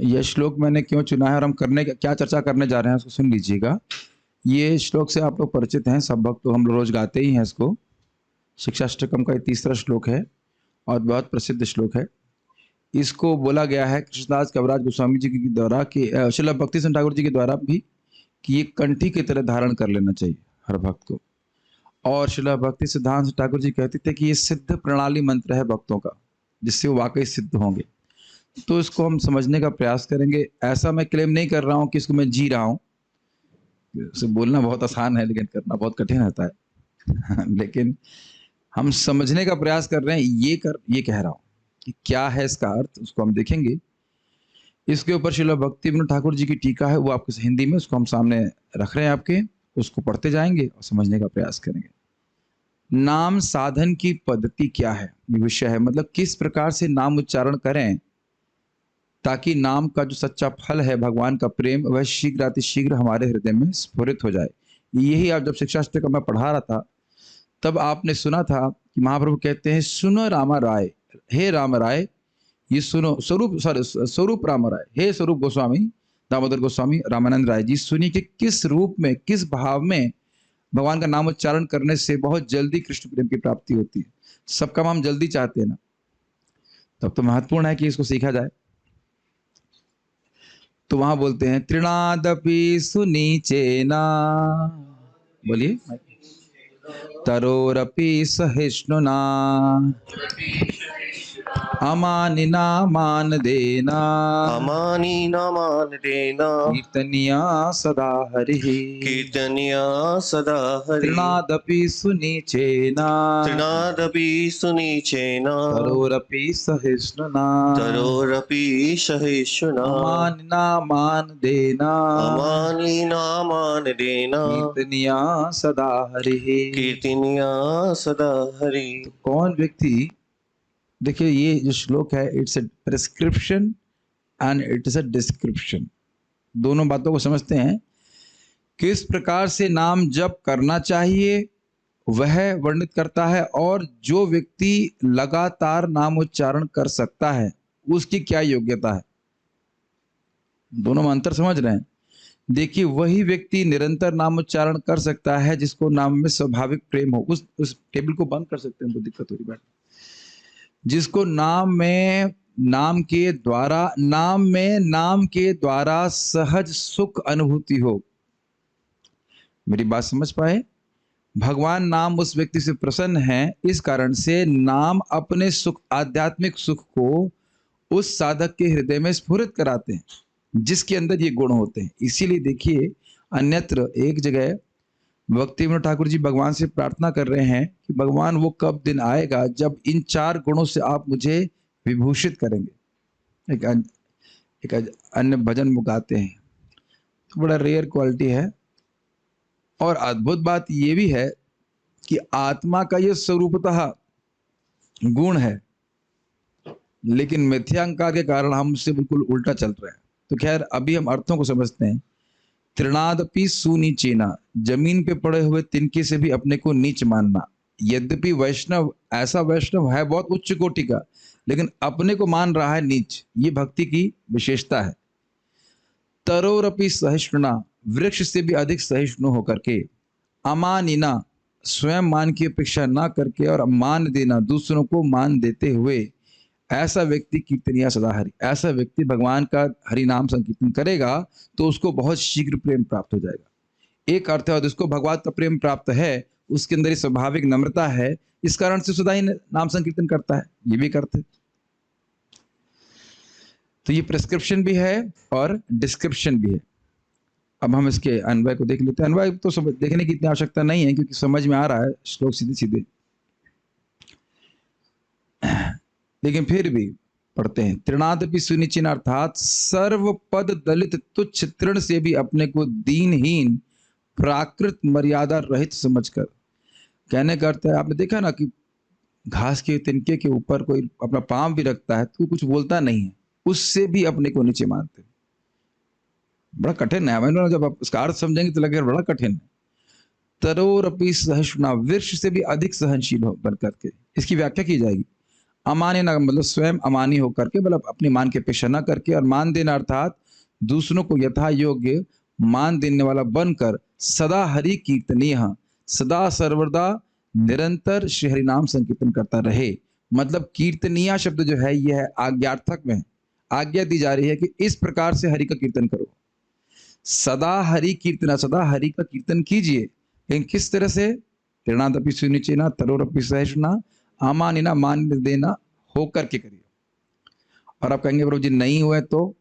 यह श्लोक मैंने क्यों चुना है और हम करने क्या चर्चा करने जा रहे हैं उसको सुन लीजिएगा। ये श्लोक से आप लोग परिचित हैं, सब भक्त तो हम रोज गाते ही हैं इसको। शिक्षाष्टकम का ये तीसरा श्लोक है और बहुत प्रसिद्ध श्लोक है। इसको बोला गया है कृष्णदास कविराज गोस्वामी जी के द्वारा कि श्रील भक्ति सिंह ठाकुर जी के द्वारा भी कि ये कंठी की तरह धारण कर लेना चाहिए हर भक्त को। और श्रील भक्ति सिद्धांत ठाकुर जी कहते थे कि ये सिद्ध प्रणाली मंत्र है भक्तों का, जिससे वो वाकई सिद्ध होंगे। तो इसको हम समझने का प्रयास करेंगे। ऐसा मैं क्लेम नहीं कर रहा हूँ कि इसको मैं जी रहा हूँ, उसे बोलना बहुत आसान है लेकिन करना बहुत कठिन रहता है लेकिन हम समझने का प्रयास कर रहे हैं। ये कह रहा हूँ कि क्या है इसका अर्थ, उसको हम देखेंगे। इसके ऊपर श्रील भक्ति विनोद ठाकुर जी की टीका है, वो आपको हिंदी में, उसको हम सामने रख रहे हैं आपके, उसको पढ़ते जाएंगे और समझने का प्रयास करेंगे। नाम साधन की पद्धति क्या है, ये विषय है। मतलब किस प्रकार से नाम उच्चारण करें ताकि नाम का जो सच्चा फल है भगवान का प्रेम, वह शीघ्र अतिशीघ्र हमारे हृदय में स्फुरित हो जाए। यही आप जब शिक्षाष्टक मैं पढ़ा रहा था तब आपने सुना था कि महाप्रभु कहते हैं, सुनो रामा राय, हे राम राय, ये सुनो। स्वरूप राम राय, हे स्वरूप गोस्वामी दामोदर गोस्वामी रामानंद राय जी, सुनिए कि किस रूप में, किस भाव में भगवान का नाम उच्चारण करने से बहुत जल्दी कृष्ण प्रेम की प्राप्ति होती है। सब काम हम जल्दी चाहते हैं ना, तब तो महत्वपूर्ण है कि इसको सीखा जाए। तो वहां बोलते हैं, तृणादपि सुनीचेना, बोलिए, तरोरपि सहिष्णुना, अमानिना मान देना, अमानिना मान देना, कीर्तनिया सदा हरि, कीर्तनिया सदा हरि। तृणादपि सुनीचेना, तृणादपि सुनीचेना, तरोरपि सहिष्णुना, तरोरपि सहिष्णुना, अमानिना मान देना, अमानिना मान देना, कीर्तनिया सदा हरि। कीर्तनिया सदा हरि। तो कौन व्यक्ति, देखिए ये जो श्लोक है, it's a prescription and it is a description. दोनों बातों को समझते हैं। किस प्रकार से नाम जप करना चाहिए वह वर्णित करता है, और जो व्यक्ति लगातार नाम उच्चारण कर सकता है उसकी क्या योग्यता है। दोनों में अंतर समझ रहे हैं। देखिए, वही व्यक्ति निरंतर नाम उच्चारण कर सकता है जिसको नाम में स्वाभाविक प्रेम हो। उस टेबल को बंद कर सकते हैं, तो दिक्कत हो रही बैठ। जिसको नाम के द्वारा सहज सुख अनुभूति हो। मेरी बात समझ पाए? भगवान नाम उस व्यक्ति से प्रसन्न है, इस कारण से नाम अपने सुख, आध्यात्मिक सुख को उस साधक के हृदय में स्फुरित कराते हैं जिसके अंदर ये गुण होते हैं। इसीलिए देखिए, अन्यत्र एक जगह भक्ति विनोद ठाकुर जी भगवान से प्रार्थना कर रहे हैं कि भगवान वो कब दिन आएगा जब इन 4 गुणों से आप मुझे विभूषित करेंगे। एक अन्य भजन वो गाते हैं, तो बड़ा रेयर क्वालिटी है। और अद्भुत बात ये भी है कि आत्मा का ये स्वरूपतः गुण है, लेकिन मिथ्यांकार के कारण हम उससे बिल्कुल उल्टा चल रहे हैं। तो खैर, अभी हम अर्थों को समझते हैं। तृणादपि सुनीचेना, जमीन पे पड़े हुए तिनके से भी अपने को नीच मानना। यद्यपि वैष्णव, ऐसा वैष्णव है बहुत उच्च कोटि का, लेकिन अपने को मान रहा है नीच, ये भक्ति की विशेषता है। तरोरपि सहिष्णुना, वृक्ष से भी अधिक सहिष्णु होकर के। अमानिना, स्वयं मान की अपेक्षा ना करके, और मान देना, दूसरों को मान देते हुए। ऐसा व्यक्ति कीर्तनिया सदा हरि, ऐसा व्यक्ति भगवान का हरि नाम संकीर्तन करेगा तो उसको बहुत शीघ्र प्रेम प्राप्त हो जाएगा। एक अर्थ है, और जिसको भगवान का प्रेम प्राप्त है उसके अंदर स्वाभाविक नम्रता है, इस कारण से सदा ही नाम संकीर्तन करता है। ये भी करते। तो ये प्रिस्क्रिप्शन भी है और डिस्क्रिप्शन भी है। अब हम इसके अन्वय को देख लेते हैं। अन्वय तो देखने की इतनी आवश्यकता नहीं है क्योंकि समझ में आ रहा है श्लोक सीधे सीधे, लेकिन फिर भी पढ़ते हैं। तृणादपि सुनिचिन, अर्थात सर्व पद दलित तुच्छ तृण से भी अपने को दीनहीन प्राकृत मर्यादा रहित समझकर। कहने का अर्थ है, आपने देखा ना कि घास के तिनके के ऊपर कोई अपना पांव भी रखता है तो कुछ बोलता नहीं है, उससे भी अपने को नीचे मानते हैं। बड़ा कठिन है, मैंने जब आप उसका अर्थ समझेंगे तो लगेगा बड़ा कठिन है। तरोरपि सहिष्णुना, वृक्ष से भी अधिक सहनशील हो बन करके, इसकी व्याख्या की जाएगी। अमान्य ना मतलब स्वयं अमानी होकर के, मतलब अपनी मान की अपेक्षा न करके, और मान देना अर्थात दूसरों को यथा योग्य मान देने वाला बनकर सदा हरि कीर्तनीय, सदा सर्वदा निरंतर श्री हरि नाम संकीर्तन करता रहे। मतलब कीर्तनीय शब्द जो है यह है आज्ञार्थक में, आज्ञा दी जा रही है कि इस प्रकार से हरि का कीर्तन करो, सदा हरि कीर्तना, सदा हरि का कीर्तन कीजिए। लेकिन किस तरह से? तृणादपि सुनिचेना तरोरपि सहिष्णुना अमानिना मान देना होकर के करिए। और आप कहेंगे प्रभु जी नहीं हुए तो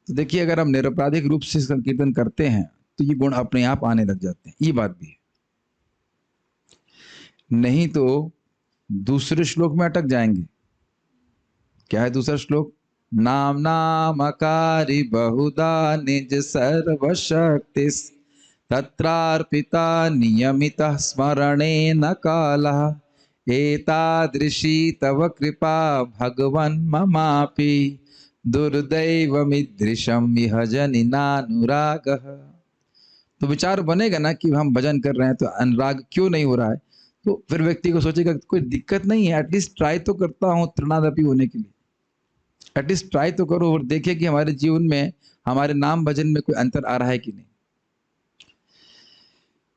देखिए, अगर हम निरपराधिक रूप से संकीर्तन करते हैं तो ये गुण अपने आप आने लग जाते हैं, ये बात भी है। नहीं तो दूसरे श्लोक में अटक जाएंगे। क्या है दूसरा श्लोक? नाम नामकारी बहुधा निज सर्वशक्ति तत्रार्पिता नियमितः स्मरणे न कालः एतादृशी तव कृपा भगवन् ममापि दुर्दैवमिदृशम इह जनिनानुरागः। तो विचार बनेगा ना कि हम भजन कर रहे हैं तो अनुराग क्यों नहीं हो रहा है, तो फिर व्यक्ति को सोचेगा कोई दिक्कत नहीं है, एटलीस्ट ट्राई तो करता हूँ तृणादपि होने के लिए, एटलीस्ट ट्राई तो करो और देखे कि हमारे जीवन में, हमारे नाम भजन में कोई अंतर आ रहा है कि नहीं।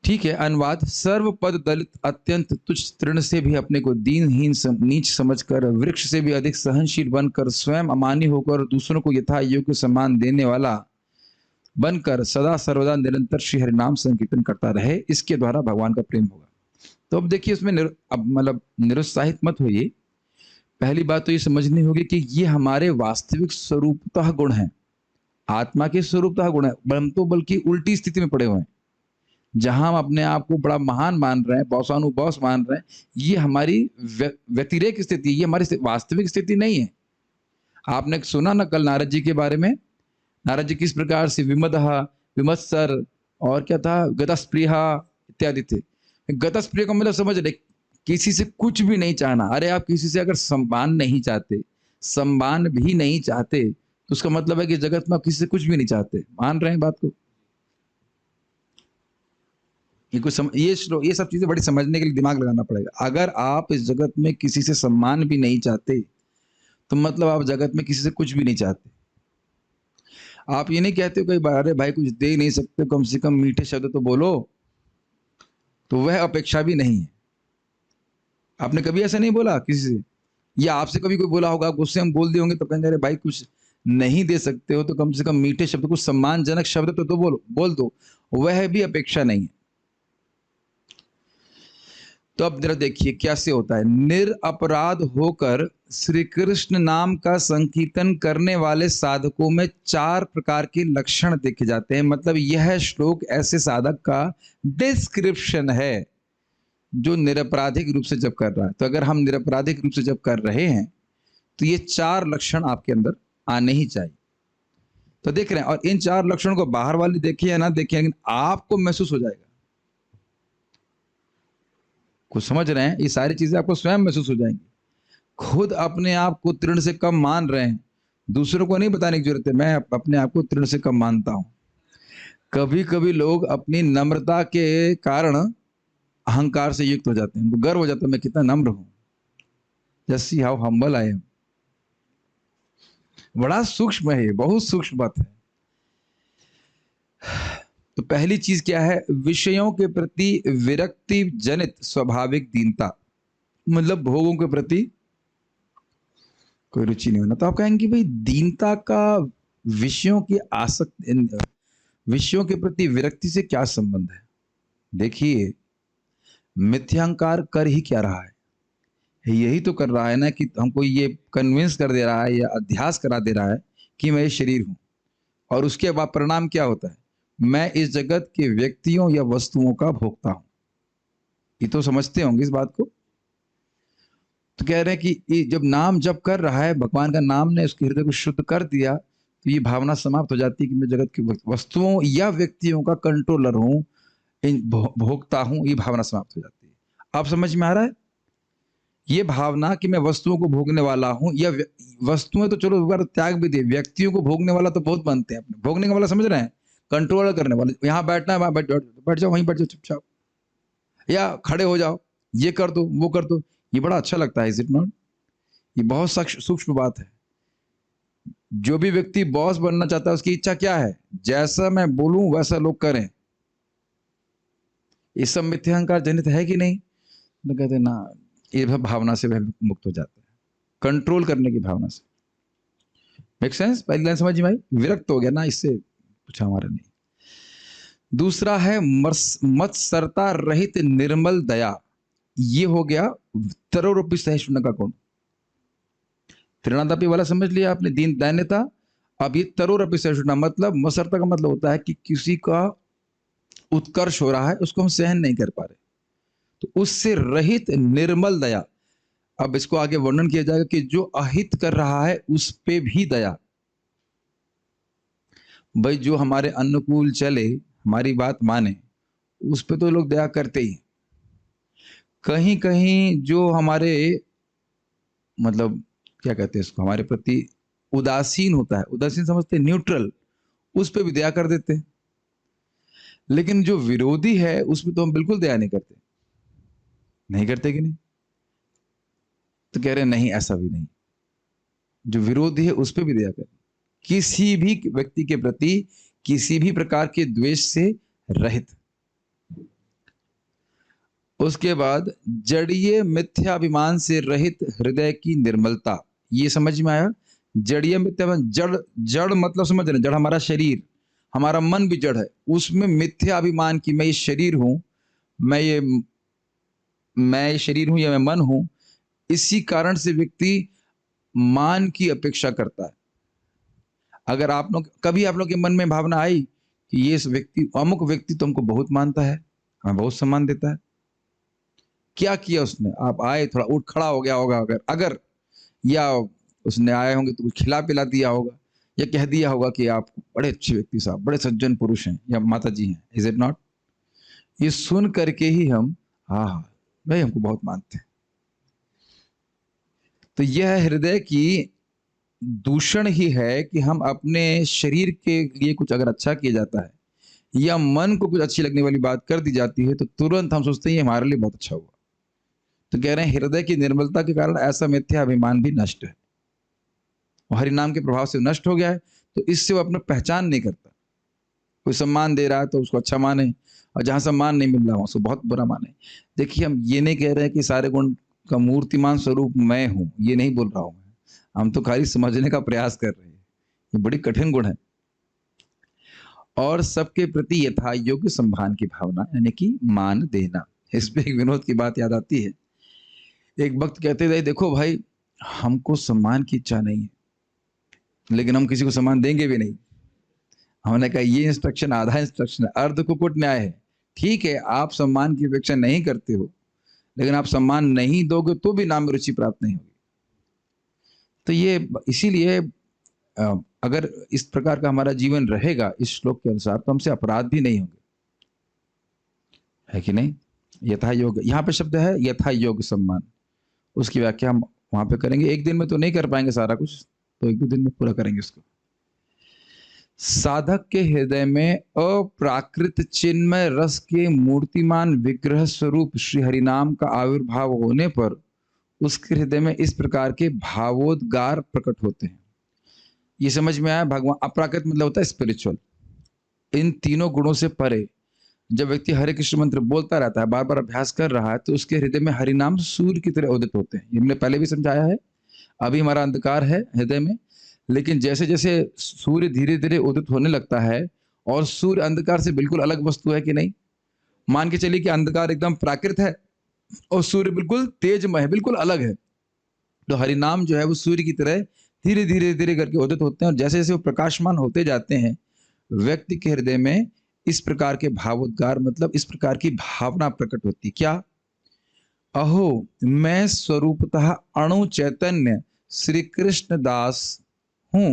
ठीक है। अनुवाद: सर्वपद दलित अत्यंत तुच्छ तृण से भी अपने को दीनहीन नीच समझकर, वृक्ष से भी अधिक सहनशील बनकर, स्वयं अमानी होकर दूसरों को यथा योग्य सम्मान देने वाला बनकर सदा सर्वदा निरंतर श्री हरि नाम संकीर्तन करता रहे, इसके द्वारा भगवान का प्रेम होगा। तो अब देखिए इसमें अब मतलब निरुत्साहित मत होइए। पहली बात तो ये समझनी होगी कि ये हमारे वास्तविक स्वरूपतः गुण है, आत्मा के स्वरूपतः गुण है। हम तो बल्कि उल्टी स्थिति में पड़े हुए हैं, जहां हम अपने आप को बड़ा महान मान रहे हैं, बॉस मान रहे हैं, ये हमारी व्यतिरेक स्थिति, ये हमारी वास्तविक स्थिति नहीं है। आपने सुना ना कल नारद जी के बारे में, नारद जी किस प्रकार से विमदः, विमत्सर और क्या था, गतस्पृहा इत्यादि थे। गतस्पृह का मतलब समझ रहे, किसी से कुछ भी नहीं चाहना। अरे आप किसी से अगर सम्मान नहीं चाहते, सम्मान भी नहीं चाहते, तो उसका मतलब है कि जगत में आप किसी से कुछ भी नहीं चाहते। मान रहे हैं बात को? ये सब चीजें बड़ी समझने के लिए दिमाग लगाना पड़ेगा। अगर आप इस जगत में किसी से सम्मान भी नहीं चाहते तो मतलब आप जगत में किसी से कुछ भी नहीं चाहते। आप ये नहीं कहते हो कि अरे भाई कुछ दे ही नहीं सकते, कम से कम मीठे शब्द तो बोलो, तो वह अपेक्षा भी नहीं है। आपने कभी ऐसा नहीं बोला किसी से, या आपसे कभी कोई बोला होगा, गुस्से में बोल दिए होंगे तो कहेंगे अरे भाई कुछ नहीं दे सकते हो तो कम से कम मीठे शब्द, कुछ सम्मानजनक शब्द तो बोल दो, वह भी अपेक्षा नहीं है। तो अब जरा देखिए कैसे होता है। निरअपराध होकर श्री कृष्ण नाम का संकीर्तन करने वाले साधकों में 4 प्रकार के लक्षण देखे जाते हैं। मतलब यह श्लोक ऐसे साधक का डिस्क्रिप्शन है जो निरपराधिक रूप से जब कर रहा है। तो अगर हम निरपराधिक रूप से जब कर रहे हैं तो ये 4 लक्षण आपके अंदर आने ही चाहिए। तो देख रहे हैं, और इन 4 लक्षणों को बाहर वाले देखिए या ना देखिए, लेकिन आपको महसूस हो जाएगा। कुछ समझ रहे हैं? ये सारी चीजें आपको स्वयं महसूस हो जाएंगी। खुद अपने आप को तृण से कम मान रहे हैं, दूसरों को नहीं बताने की जरूरत है मैं अपने आप को तृण से कम मानता हूं। कभी कभी लोग अपनी नम्रता के कारण अहंकार से युक्त हो जाते हैं, उनको गर्व हो जाता है मैं कितना नम्र हूं, just see how humble I am. बड़ा सूक्ष्म है, बहुत सूक्ष्म बात है। तो पहली चीज क्या है? विषयों के प्रति विरक्ति जनित स्वाभाविक दीनता, मतलब भोगों के प्रति कोई रुचि नहीं होना। तो आप कहेंगे भाई दीनता का विषयों की आसक्ति, विषयों के प्रति विरक्ति से क्या संबंध है? देखिए मिथ्यांकार कर ही क्या रहा है? यही तो कर रहा है ना कि हमको ये कन्विंस कर दे रहा है या अध्यास करा दे रहा है कि मैं ये शरीर हूं, और उसके बाद परिणाम क्या होता है? मैं इस जगत के व्यक्तियों या वस्तुओं का भोक्ता हूं। ये तो समझते होंगे इस बात को। तो कह रहे हैं कि जब नाम जप कर रहा है, भगवान का नाम ने उसके हृदय को शुद्ध कर दिया, तो ये भावना समाप्त हो जाती है कि मैं जगत की वस्तुओं या व्यक्तियों का कंट्रोलर हूं, भोक्ता हूं। ये भावना समाप्त हो जाती है। आप समझ में आ रहा है? ये भावना कि मैं वस्तुओं को भोगने वाला हूं, या वस्तुएं तो चलो एक बार त्याग भी दे, व्यक्तियों को भोगने वाला तो बहुत बनते हैं। अपने भोगने का वाला समझ रहे हैं? कंट्रोल करने वाले। यहाँ बैठना है, वहां बैठ जाओ, वहीं बैठ जाओ चुपचाप, या खड़े हो जाओ, ये कर दो वो कर दो। ये बड़ा अच्छा लगता है, इज इट नॉट? ये बहुत सूक्ष्म बात है। जो भी व्यक्ति बॉस बनना चाहता है उसकी इच्छा क्या है? जैसा मैं बोलूं वैसा लोग करें। ये सब मिथ्या अहंकार जनित है कि नहीं? तो कहते हैं ना, ये भावना से वह मुक्त हो जाता है, कंट्रोल करने की भावना से। Make sense? पहली लाइन समझ में आई? विरक्त हो गया ना, इससे कुछ हमारा नहीं। दूसरा है मत्सरता रहित निर्मल दया। ये हो गया तरोरूपी सहिष्णुता का गुण। त्रिनादपि वाला समझ लिया आपने, दीन दैन्यता। अब ये तरोरूपी सहिष्णुता मतलब, मत्सरता का मतलब होता है कि किसी का उत्कर्ष हो रहा है, उसको हम सहन नहीं कर पा रहे, तो उससे रहित निर्मल दया। अब इसको आगे वर्णन किया जाएगा कि जो अहित कर रहा है उस पे भी दया। भाई जो हमारे अनुकूल चले, हमारी बात माने, उस पे तो लोग दया करते ही। कहीं कहीं जो हमारे मतलब क्या कहते हैं इसको, हमारे प्रति उदासीन होता है, उदासीन समझते न्यूट्रल, उस पे भी दया कर देते हैं। लेकिन जो विरोधी है उस पे तो हम बिल्कुल दया नहीं करते। नहीं करते कि नहीं? तो कह रहे नहीं, ऐसा भी नहीं। जो विरोधी है उस पे भी दया करें, किसी भी व्यक्ति के प्रति किसी भी प्रकार के द्वेष से रहित। उसके बाद जड़ीय मिथ्याभिमान से रहित हृदय की निर्मलता। ये समझ में आया? जड़ीय मिथ्याभिमान, जड़ जड़ मतलब समझ रहे, जड़ हमारा शरीर, हमारा मन भी जड़ है, उसमें मिथ्याभिमान की मैं ये शरीर हूं, मैं ये शरीर हूं या मैं मन हूं, इसी कारण से व्यक्ति मान की अपेक्षा करता है। अगर आप लोग कभी आप लोग के मन में भावना आई कि ये व्यक्ति, अमुक व्यक्ति तो हमको बहुत मानता है, हमें बहुत सम्मान देता है, क्या किया उसने? आप आए, थोड़ा उठ खड़ा हो गया होगा अगर या उसने आए होंगे तो कुछ खिला पिला दिया होगा, या कह दिया होगा कि आप बड़े अच्छे व्यक्ति साहब, बड़े सज्जन पुरुष हैं या माता जी हैं। Is it not? ये सुन करके ही हम हाँ भाई हमको बहुत मानते हैं। तो यह हृदय की दूषण ही है कि हम अपने शरीर के लिए कुछ अगर अच्छा किया जाता है या मन को कुछ अच्छी लगने वाली बात कर दी जाती है तो तुरंत हम सोचते हैं ये हमारे लिए बहुत अच्छा हुआ। तो कह रहे हैं हृदय की निर्मलता के कारण ऐसा मिथ्या अभिमान भी नष्ट है, और हरि नाम के प्रभाव से नष्ट हो गया है। तो इससे वो अपना पहचान नहीं करता। कोई सम्मान दे रहा है तो उसको अच्छा माने, और जहां सम्मान नहीं मिल रहा उसको बहुत बुरा माने। देखिए हम ये नहीं कह रहे हैं कि सारे गुण का मूर्तिमान स्वरूप मैं हूं, ये नहीं बोल रहा हूं मैं। हम तो खाली समझने का प्रयास कर रहे हैं, ये बड़ी कठिन गुण है। और सबके प्रति यथा योग्य सम्मान की भावना, यानी कि मान देना। इस पे एक विनोद की बात याद आती है। एक वक्त कहते थे देखो भाई, हमको सम्मान की इच्छा नहीं है, लेकिन हम किसी को सम्मान देंगे भी नहीं। हमने कहा ये इंस्ट्रक्शन आधा इंस्ट्रक्शन है, अर्ध कुकुट न्याय है। ठीक है, आप सम्मान की अपेक्षा नहीं करते हो, लेकिन आप सम्मान नहीं दोगे तो भी नाम में रुचि प्राप्त नहीं होगी। तो ये इसीलिए अगर इस प्रकार का हमारा जीवन रहेगा इस श्लोक के अनुसार, तो हमसे अपराध भी नहीं होंगे, है कि नहीं? यथा योग, यहाँ पे शब्द है यथा योग सम्मान, उसकी व्याख्या हम वहां पे करेंगे। एक दिन में तो नहीं कर पाएंगे सारा कुछ, तो एक दो दिन में पूरा करेंगे उसको। साधक के हृदय में अप्राकृत चिन्मय रस के मूर्तिमान विग्रह स्वरूप श्री हरिनाम का आविर्भाव होने पर उसके हृदय में इस प्रकार के भावोद्गार प्रकट होते हैं। ये समझ में आया? भगवान अप्राकृत मतलब होता है स्पिरिचुअल। इन तीनों गुणों से परे जब व्यक्ति हरे कृष्ण मंत्र बोलता रहता है, बार बार अभ्यास कर रहा है, तो उसके हृदय में हरिनाम सूर्य की तरह उदित होते हैं। ये हमने पहले भी समझाया है। अभी हमारा अंधकार है हृदय में, लेकिन जैसे जैसे सूर्य धीरे धीरे उदित होने लगता है, और सूर्य अंधकार से बिल्कुल अलग वस्तु है कि नहीं? मान के चलिए कि अंधकार एकदम प्राकृत है और सूर्य बिल्कुल तेजमय है, बिल्कुल अलग है। तो हरिनाम जो है वो सूर्य की तरह धीरे धीरे धीरे करके उदित होते हैं, और जैसे जैसे वो प्रकाशमान होते जाते हैं, व्यक्ति के हृदय में इस प्रकार के भावोद्गार मतलब इस प्रकार की भावना प्रकट होती। क्या? अहो मैं स्वरूपतः अणु चैतन्य श्री कृष्ण दास हूं।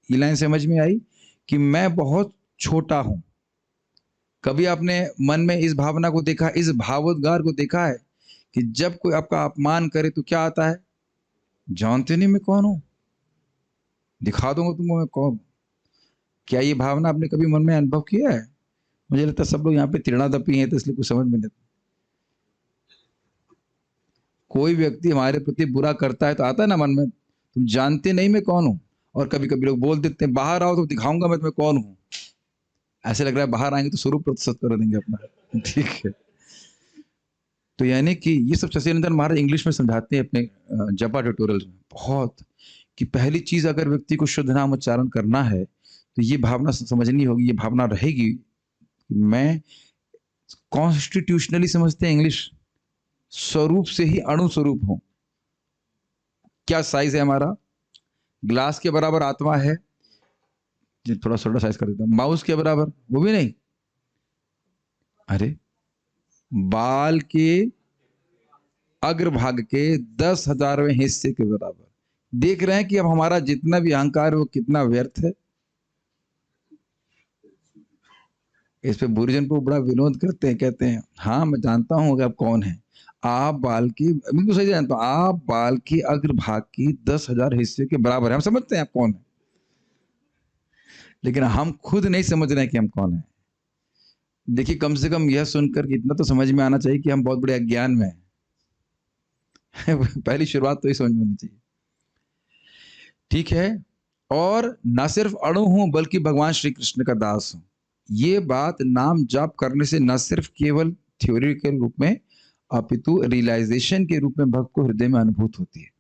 ये लाइन समझ में आई कि मैं बहुत छोटा हूं। कभी आपने मन में इस भावना को देखा, इस भावोद्गार को देखा है कि जब कोई आपका अपमान करे तो क्या आता है? जानते नहीं मैं कौन हूं, दिखा दूंगा तुमको मैं कौन। क्या ये भावना आपने कभी मन में अनुभव किया है? मुझे लगता है सब लोग यहाँ पे त्रिणादपी हैं, तो इसलिए कुछ समझ में नहीं। कोई व्यक्ति हमारे प्रति बुरा करता है तो आता है ना मन में, तुम जानते नहीं मैं कौन हूँ। और कभी कभी लोग बोल देते हैं बाहर आओ तो दिखाऊंगा मैं तुम्हें कौन हूँ। ऐसे लग रहा है बाहर आएंगे तो स्वरूप प्रस्तुत कर देंगे अपना। ठीक है। तो यानी कि ये सब सच्चिदानंद महाराज इंग्लिश में समझाते हैं अपने जपा ट्यूटोरियल में बहुत, कि पहली चीज अगर व्यक्ति को शुद्ध नाम उच्चारण करना है तो ये भावना समझनी होगी, ये भावना रहेगी। मैं कॉन्स्टिट्यूशनली समझते हैं इंग्लिश, स्वरूप से ही अणु स्वरूप हूं। क्या साइज है हमारा? ग्लास के बराबर आत्मा है, थोड़ा छोटा साइज कर देता हूं, माउस के बराबर वो भी नहीं, अरे बाल के अग्रभाग के 10,000वें हिस्से के बराबर। देख रहे हैं कि अब हमारा जितना भी अहंकार है वो कितना व्यर्थ है। इस पे बुरीजन को बड़ा विनोद करते हैं, कहते हैं हाँ मैं जानता हूं कि आप कौन है, आप बाल की, बिल्कुल सही जानता हूं, आप बाल के अग्रभाग की 10,000 हिस्से के बराबर है। हम समझते हैं आप कौन है, लेकिन हम खुद नहीं समझ रहे हैं कि हम कौन है। देखिए कम से कम यह सुनकर इतना तो समझ में आना चाहिए कि हम बहुत बड़े अज्ञान में हैं। पहली शुरुआत तो ही समझ में होनी चाहिए। ठीक है। और न सिर्फ अणु हूं बल्कि भगवान श्री कृष्ण का दास हूं। ये बात नाम जाप करने से न सिर्फ केवल थ्योरी के रूप में अपितु रियलाइजेशन के रूप में भक्त को हृदय में अनुभूत होती है।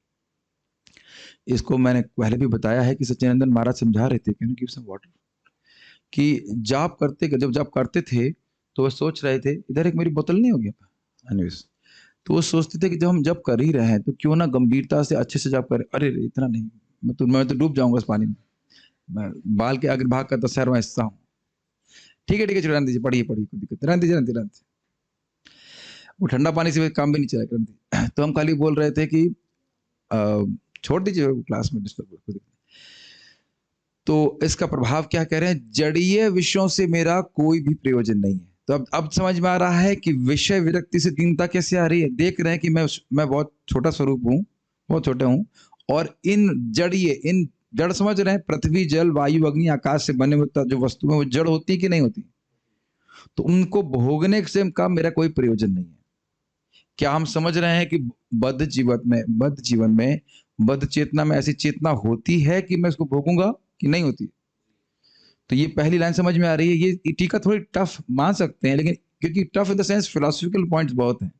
इसको मैंने पहले भी बताया है कि सच्चिदानंद महाराज समझा रहे थे वाटर, कि जाप करते, जब जाप करते थे तो वो सोच रहे थे, इधर एक मेरी बोतल नहीं होगी, तो वो सोचते थे कि जब हम जप कर ही रहे हैं तो क्यों ना गंभीरता से अच्छे से जप करें। अरे इतना नहीं, मैं तो डूब जाऊंगा इस पानी में, मैं बाल के अग्रभाग का 10,000वां हिस्सा हूँ। ठीक है रहने दीजिए, पढ़िए कोई दिक्कत, रहने दीजिए। वो ठंडा पानी से काम भी नहीं चला, रहने दीजिए। तो हम खाली बोल रहे थे कि छोड़ दीजिए क्लास में डिस्टर्ब। तो इसका प्रभाव क्या कह रहे हैं, जड़ीय विषयों से मेरा कोई भी प्रयोजन नहीं है। तो अब समझ में आ रहा है कि विषय विरक्ति से दीनता कैसे आ रही है। देख रहे हैं कि मैं बहुत छोटा स्वरूप हूँ, बहुत छोटे हूँ, और इन जड़ समझ रहे हैं, पृथ्वी जल वायु अग्नि आकाश से बने हुए जो वस्तु है वो जड़ होती है कि नहीं होती, तो उनको भोगने से का मेरा कोई प्रयोजन नहीं है। क्या हम समझ रहे हैं कि बद्ध जीवन में बद्ध चेतना में ऐसी चेतना होती है कि मैं इसको भोगूंगा कि नहीं होती? तो ये पहली लाइन समझ में आ रही है। ये टीका थोड़ी टफ मान सकते हैं, लेकिन क्योंकि tough in the sense philosophical points बहुत हैं,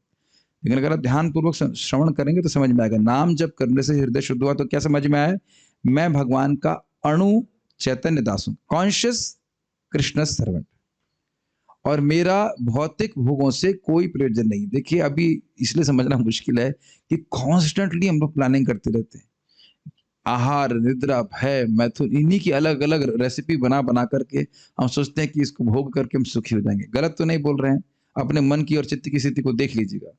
लेकिन अगर आप ध्यान पूर्वक श्रवण करेंगे तो समझ में आएगा। नाम जप करने से हृदय शुद्ध हुआ तो क्या समझ में आया, मैं भगवान का अणु चैतन्य दास हूं, कॉन्शियस कृष्ण सर्वेंट, और मेरा भौतिक भोगों से कोई प्रयोजन नहीं। देखिए अभी इसलिए समझना मुश्किल है कि कॉन्स्टेंटली हम लोग प्लानिंग करते रहते हैं, आहार निद्रा भय मैथुन, इन्हीं की अलग अलग रेसिपी बना करके हम सोचते हैं कि इसको भोग करके हम सुखी हो जाएंगे। गलत तो नहीं बोल रहे हैं, अपने मन की और चित्त की स्थिति को देख लीजिएगा।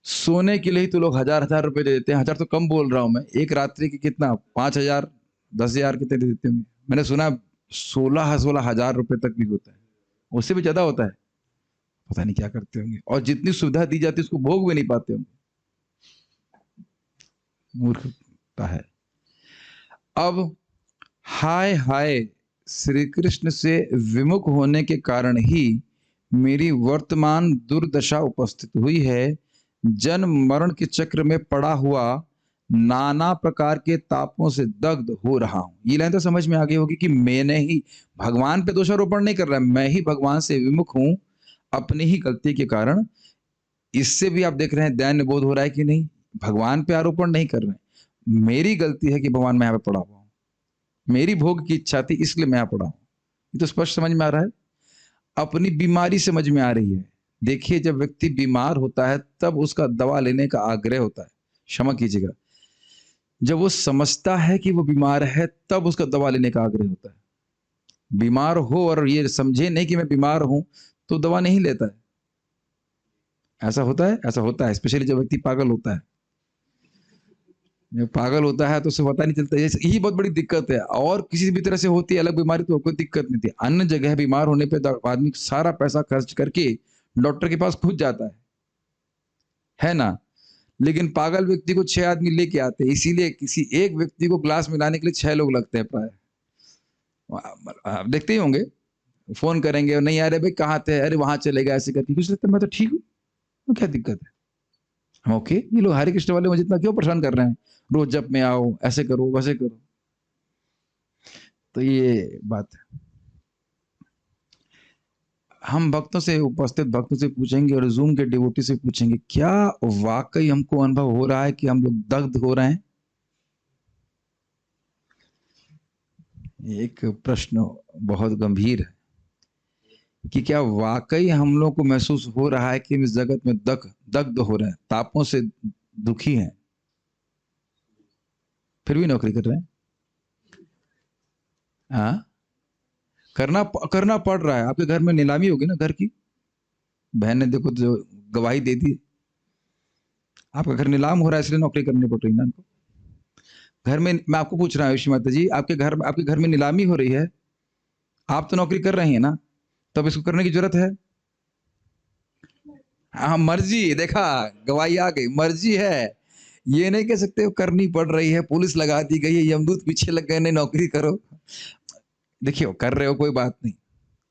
सोने के लिए तो लोग 1,000 रुपए दे देते हैं, 1,000 तो कम बोल रहा हूं मैं, एक रात्रि की कितना 5,000 10,000 कितने दे देते होंगे। मैंने सुना 16,000 रुपए तक भी होता है, उससे भी ज्यादा होता है। पता नहीं क्या करते होंगे, और जितनी सुविधा दी जाती है उसको भोग भी नहीं पाते होंगे। मूर्खता है। अब हाय हाय श्री कृष्ण से विमुख होने के कारण ही मेरी वर्तमान दुर्दशा उपस्थित हुई है। जन्म मरण के चक्र में पड़ा हुआ नाना प्रकार के तापों से दग्ध हो रहा हूं। ये लाइन तो समझ में आ गई होगी कि मैंने ही भगवान पे दोषारोपण नहीं कर रहा, मैं ही भगवान से विमुख हूं अपनी ही गलती के कारण। इससे भी आप देख रहे हैं दैन्य बोध हो रहा है कि नहीं, भगवान पे आरोपण नहीं कर रहे, मेरी गलती है कि भगवान मैं यहाँ पे पड़ा हुआ हूं, मेरी भोग की इच्छा थी इसलिए मैं यहाँ पड़ा हूं। ये तो स्पष्ट समझ में आ रहा है। अपनी बीमारी समझ में आ रही है। देखिए जब व्यक्ति बीमार होता है तब उसका दवा लेने का आग्रह होता है, क्षमा कीजिएगा, जब वो समझता है कि वो बीमार है तब उसका दवा लेने का आग्रह होता है। बीमार हो और ये समझे नहीं कि मैं बीमार हूं तो दवा नहीं लेता है। ऐसा होता है स्पेशली जब व्यक्ति पागल होता है। जब पागल होता है तो उसे पता नहीं चलता। यही बहुत बड़ी दिक्कत है, और किसी भी तरह से होती है अलग बीमारी तो कोई दिक्कत नहीं थी। अन्य जगह बीमार होने पे आदमी सारा पैसा खर्च करके डॉक्टर के पास खुद जाता है ना। लेकिन पागल व्यक्ति को 6 आदमी लेके आते हैं, इसीलिए किसी एक व्यक्ति को ग्लास मिलाने के लिए 6 लोग लगते हैं प्राय। आप देखते ही होंगे, फोन करेंगे, नहीं आ रहे भाई कहाँ थे, अरे वहां चले गए, ऐसे करके कुछ लगता है मैं तो ठीक हूँ, क्या दिक्कत है। हम ओके, ये लोग हरे कृष्ण वाले मुझे इतना क्यों परेशान कर रहे हैं, रोज जप में आओ, ऐसे करो वैसे करो। तो ये बात है। हम भक्तों से, उपस्थित भक्तों से पूछेंगे और जूम के डिवोटी से पूछेंगे, क्या वाकई हमको अनुभव हो रहा है कि हम लोग दग्ध हो रहे हैं? एक प्रश्न बहुत गंभीर है कि क्या वाकई हम लोग को महसूस हो रहा है कि हम इस जगत में दग्ध हो रहे हैं, तापों से दुखी हैं, फिर भी नौकरी कर रहे हैं? हाँ, करना पड़ रहा है। आपके घर में नीलामी होगी ना घर की, बहन ने देखो जो गवाही दे दी, आपका घर नीलाम हो रहा है इसलिए नौकरी करनी पड़ रही है ना इनको। घर में, मैं आपको पूछ रहा हूँ ऋषि माता जी, आपके घर में नीलामी हो रही है, आप तो नौकरी कर रही हैं ना, तब इसको करने की जरूरत है? हाँ, मर्जी, देखा, गवाही आ गई, मर्जी है। ये नहीं कह सकते करनी पड़ रही है, पुलिस लगा दी गई है, यमदूत पीछे लग गए, नहीं नौकरी करो। देखिए कर रहे हो कोई बात नहीं,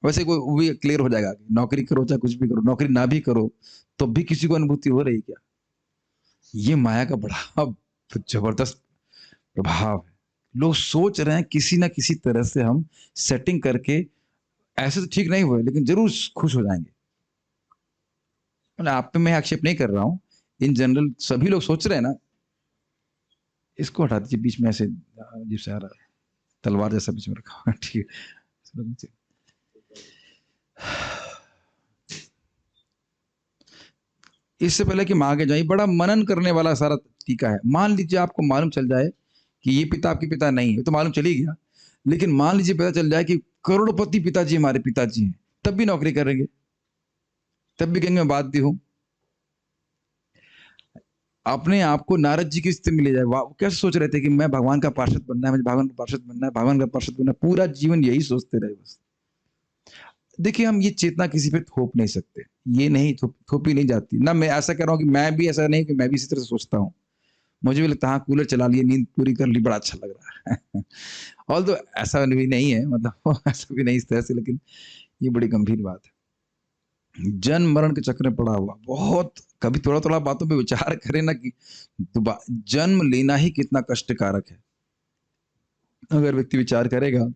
वैसे कोई वो भी क्लियर हो जाएगा, नौकरी करो चाहे कुछ भी करो, नौकरी ना भी करो तो भी किसी को अनुभूति हो रही है क्या? ये माया का बड़ा जबरदस्त प्रभाव है। लोग सोच रहे हैं किसी ना किसी तरह से हम सेटिंग करके, ऐसे तो ठीक नहीं हुए लेकिन जरूर खुश हो जाएंगे। मतलब आप पे मैं आक्षेप नहीं कर रहा हूं, इन जनरल सभी लोग सोच रहे हैं ना। इसको हटा दीजिए, बीच में ऐसे अजीब से आ रहा है, तलवार जैसा बीच में रखा हुआ है, ठीक है। इससे पहले कि हम आगे जाए, बड़ा मनन करने वाला सारा टीका है। मान लीजिए आपको मालूम चल जाए कि ये पिता आपके पिता नहीं है, तो मालूम चल ही गया, लेकिन मान लीजिए पता चल जाए कि करोड़पति पिताजी हमारे पिताजी हैं, तब भी नौकरी करेंगे, तब भी कहेंगे मैं बाध्य हूं। अपने आप को नारद जी की स्थिति में ले जाए, वो कैसे सोच रहे थे कि मैं भगवान का पार्षद बनना है, मुझे भगवान का पार्षद बनना है, भगवान का पार्षद बनना है, पूरा जीवन यही सोचते रहे बस। देखिए हम ये चेतना किसी पे थोप नहीं सकते, ये नहीं थोपी नहीं जाती ना। मैं ऐसा कह रहा हूँ कि मैं भी ऐसा नहीं कि मैं भी इसी तरह से सोचता हूँ, मुझे भी लगता है हाँ कूलर चला लिए, नींद पूरी कर ली, बड़ा अच्छा लग रहा है। ऑल तो ऐसा भी नहीं है, मतलब ऐसा भी नहीं इस तरह से, लेकिन ये बड़ी गंभीर बात है। जन्म मरण के चक्कर में पड़ा हुआ बहुत, कभी थोड़ा थोड़ा बातों पे विचार करें ना कि जन्म लेना ही कितना कष्टकारक है। अगर व्यक्ति विचार करेगा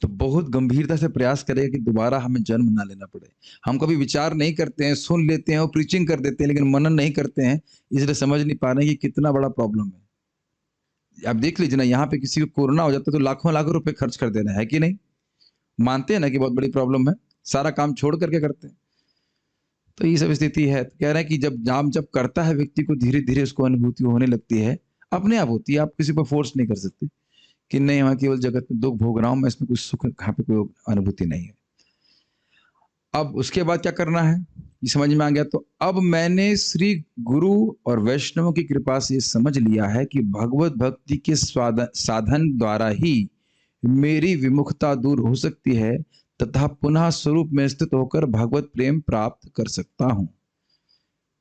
तो बहुत गंभीरता से प्रयास करेगा कि दोबारा हमें जन्म ना लेना पड़े। हम कभी विचार नहीं करते हैं, सुन लेते हैं और प्रीचिंग कर देते हैं, लेकिन मनन नहीं करते हैं, इसलिए समझ नहीं पा रहे हैं कि कितना बड़ा प्रॉब्लम है। आप देख लीजिए ना, यहाँ पे किसी को कोरोना हो जाता है तो लाखों लाखों रुपए खर्च कर देना है कि नहीं? मानते हैं ना कि बहुत बड़ी प्रॉब्लम है, सारा काम छोड़ करके करते हैं। तो ये सब स्थिति है। तो कह रहे हैं कि जब करता है व्यक्ति को, धीरे धीरे उसको अनुभूति होने लगती है, अपने आप होती है, आप किसी पर फोर्स नहीं कर सकते कि नहीं मैं केवल जगत में दुख भोग रहा हूं, मैं इसमें कुछ सुख, यहाँ पे कोई अनुभूति नहीं है। अब उसके बाद क्या करना है ये समझ में आ गया। तो अब मैंने श्री गुरु और वैष्णवों की कृपा से समझ लिया है कि भगवत भक्ति के साधन द्वारा ही मेरी विमुखता दूर हो सकती है तथा पुनः स्वरूप में स्थित होकर भगवत प्रेम प्राप्त कर सकता हूं।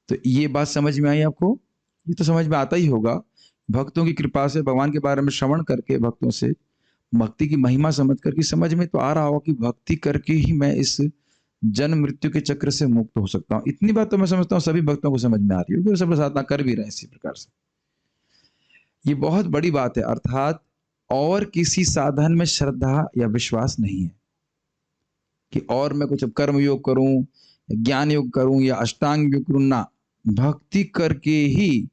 तो ये बात समझ में आई आपको? ये तो समझ में आता ही होगा। भक्तों की कृपा से, भगवान के बारे में श्रवण करके, भक्तों से भक्ति की महिमा समझ करके समझ में तो आ रहा होगा कि भक्ति करके ही मैं इस जन्म मृत्यु के चक्र से मुक्त हो सकता हूँ। इतनी बात तो मैं समझता हूँ सभी भक्तों को समझ में आ रही है, क्योंकि सब साधना कर भी रहे हैं इसी प्रकार से। ये बहुत बड़ी बात है। अर्थात और किसी साधन में श्रद्धा या विश्वास नहीं है कि और मैं कुछ कर्म योग करूं, ज्ञान योग करूं या अष्टांग योग करूं, ना, भक्ति करके ही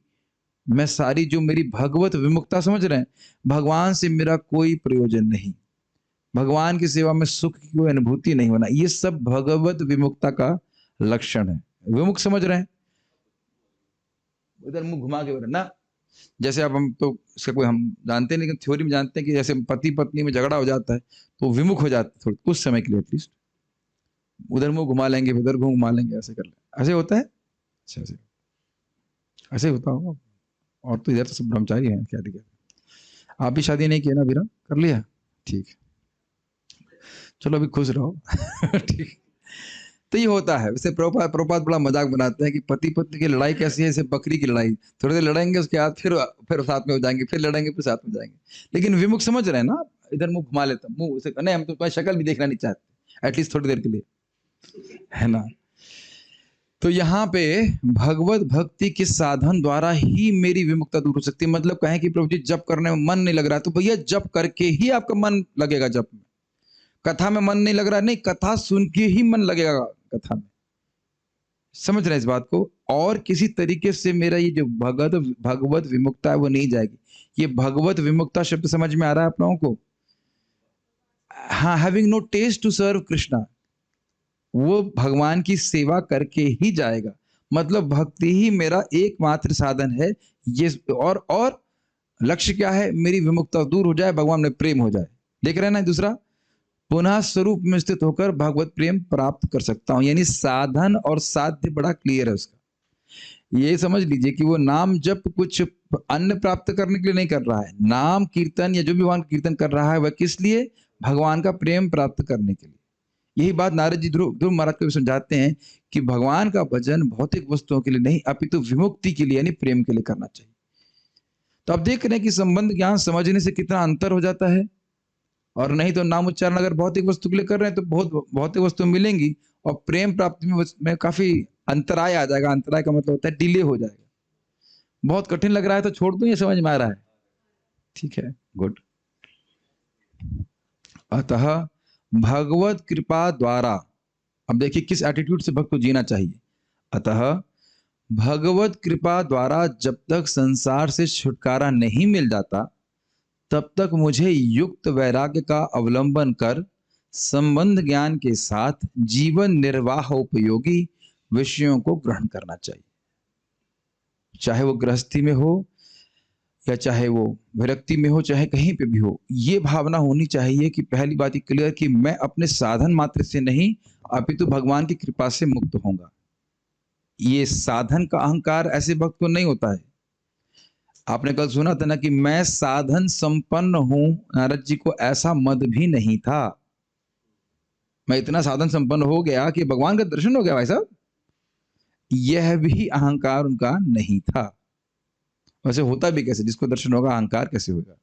मैं सारी जो मेरी भगवत विमुक्ता, समझ रहे हैं, भगवान से मेरा कोई प्रयोजन नहीं, भगवान की सेवा में सुख की कोई अनुभूति नहीं होना, ये सब भगवत विमुक्ता का लक्षण है। विमुख समझ रहे हैं? इधर मुंह घुमा के ना, जैसे अब हम तो इसका कोई हम जानते नहीं, लेकिन थ्योरी में जानते हैं कि जैसे पति पत्नी में झगड़ा हो जाता है तो विमुख हो जाते हैं थोड़ा कुछ समय के लिए, एटलीस्ट उधर मुंह घुमा लेंगे, उधर घुमा लेंगे, ऐसे कर लेंगे, ऐसे होता है। अच्छा, ऐसे ऐसे होता होगा। और तो इधर तो सब ब्रह्मचारी हैं, क्या दिक्कत? आप भी शादी नहीं किया ना अभी? कर लिया, ठीक है, चलो अभी खुश रहो। ठीक। तो ये होता है। वैसे प्रभुपाद बड़ा मजाक बनाते हैं कि पति पत्नी की लड़ाई कैसी है, जैसे बकरी की लड़ाई, थोड़ी देर लड़ेंगे उसके बाद फिर साथ में हो जाएंगे, फिर लड़ेंगे फिर साथ में जाएंगे। लेकिन विमुख समझ रहे हैं ना, इधर मुंह घुमा लेता, मुंह उसे नहीं, हम तो तुम्हारी शक्ल भी देखना नहीं चाहते एटलीस्ट थोड़ी देर के लिए, है ना। तो यहाँ पे भगवत भक्ति के साधन द्वारा ही मेरी विमुक्तता दूर हो सकती है। मतलब कहें कि प्रभु जी जप करने में मन नहीं लग रहा है, तो भैया जप करके ही आपका मन लगेगा जप में। कथा में मन नहीं लग रहा, नहीं, कथा सुन के ही मन लगेगा कथा में। समझ रहे हैं इस बात को? और किसी तरीके से मेरा ये जो भगवत विमुक्ता है वो नहीं जाएगी। ये भगवत विमुक्ता शब्द समझ में आ रहा है आप लोगों को? हाँ, having no test to serve Krishna, वो भगवान की सेवा करके ही जाएगा। मतलब भक्ति ही मेरा एकमात्र साधन है। ये और लक्ष्य क्या है? मेरी विमुक्ता दूर हो जाए, भगवान में प्रेम हो जाए। देख रहे हैं ना? दूसरा, पुनः स्वरूप में स्थित होकर भगवत प्रेम प्राप्त कर सकता हूं। यानी साधन और साध्य बड़ा क्लियर है उसका। ये समझ लीजिए कि वो नाम जप कुछ अन्न प्राप्त करने के लिए नहीं कर रहा है। नाम कीर्तन या जो भी भगवान कीर्तन कर रहा है वह किस लिए? भगवान का प्रेम प्राप्त करने के लिए। यही बात नारद जी ध्रुव महाराज को भी समझाते हैं कि भगवान का भजन भौतिक वस्तुओं के लिए नहीं, अपितु विमुक्ति के लिए यानी प्रेम के लिए करना चाहिए। तो आप देख रहे हैं कि संबंध ज्ञान समझने से कितना अंतर हो जाता है। और नहीं तो नाम उच्चारण अगर भौतिक वस्तु के लिए कर रहे हैं तो बहुत भौतिक वस्तु मिलेंगी और प्रेम प्राप्ति में काफी अंतराय आ जाएगा। अंतराय का मतलब होता है डिले हो जाएगा। बहुत कठिन लग रहा है तो छोड़ दूं, ये समझ में आ रहा है? ठीक है, गुड। अतः भगवत कृपा द्वारा, अब देखिए किस एटीट्यूड से भक्त को जीना चाहिए। अतः भगवत कृपा द्वारा जब तक संसार से छुटकारा नहीं मिल जाता तब तक मुझे युक्त वैराग्य का अवलंबन कर संबंध ज्ञान के साथ जीवन निर्वाह उपयोगी विषयों को ग्रहण करना चाहिए। चाहे वो गृहस्थी में हो या चाहे वो विरक्ति में हो, चाहे कहीं पे भी हो, ये भावना होनी चाहिए कि पहली बात ही क्लियर कि मैं अपने साधन मात्र से नहीं अपितु भगवान की कृपा से मुक्त होऊंगा। ये साधन का अहंकार ऐसे भक्त को नहीं होता है। आपने कल सुना था ना कि मैं साधन संपन्न हूं। नारद जी को ऐसा मद भी नहीं था। मैं इतना साधन संपन्न हो गया कि भगवान का दर्शन हो गया भाई साहब, यह भी अहंकार उनका नहीं था। वैसे होता भी कैसे? जिसको दर्शन होगा अहंकार कैसे होगा?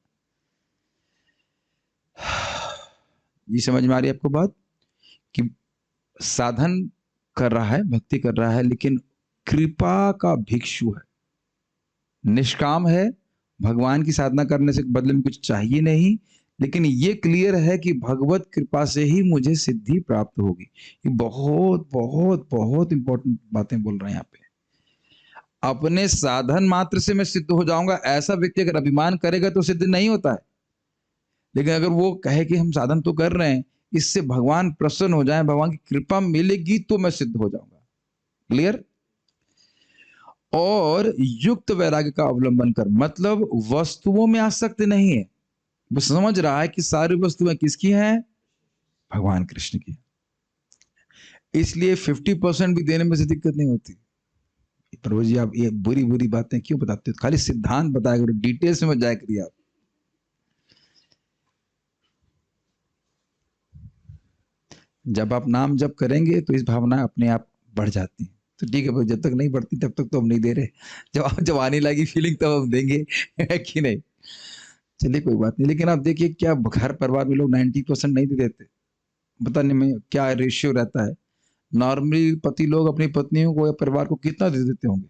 ये समझ में आ रही है आपको बात कि साधन कर रहा है, भक्ति कर रहा है, लेकिन कृपा का भिक्षु है, निष्काम है, भगवान की साधना करने से बदले में कुछ चाहिए नहीं, लेकिन ये क्लियर है कि भगवत कृपा से ही मुझे सिद्धि प्राप्त होगी। ये बहुत बहुत बहुत इंपॉर्टेंट बातें बोल रहे हैं यहाँ पे। अपने साधन मात्र से मैं सिद्ध हो जाऊंगा, ऐसा व्यक्ति अगर अभिमान करेगा तो सिद्ध नहीं होता है। लेकिन अगर वो कहे कि हम साधन तो कर रहे हैं, इससे भगवान प्रसन्न हो जाए, भगवान की कृपा मिलेगी तो मैं सिद्ध हो जाऊंगा। क्लियर? और युक्त वैराग्य का अवलंबन कर, मतलब वस्तुओं में आसक्त नहीं है। वो समझ रहा है कि सारी वस्तुएं किसकी हैं? भगवान कृष्ण की। इसलिए 50% भी देने में से दिक्कत नहीं होती। प्रभु जी आप ये बुरी बुरी बातें क्यों बताते हो? खाली सिद्धांत बताया करो, डिटेल्स में मत जाया करिए आप। जब आप नाम जप करेंगे तो इस भावना अपने आप बढ़ जाती है। तो ठीक है, जब तक नहीं बढ़ती तब तक तो हम नहीं दे रहे। जब आने लगी फीलिंग तब हम देंगे, है कि नहीं? चलिए कोई बात नहीं। लेकिन आप देखिए क्या घर परिवार में लोग 90% नहीं दे देते। पता नहीं मैं क्या रेशियो रहता है। नॉर्मली पति लोग अपनी पत्नियों को या परिवार को कितना दे देते होंगे?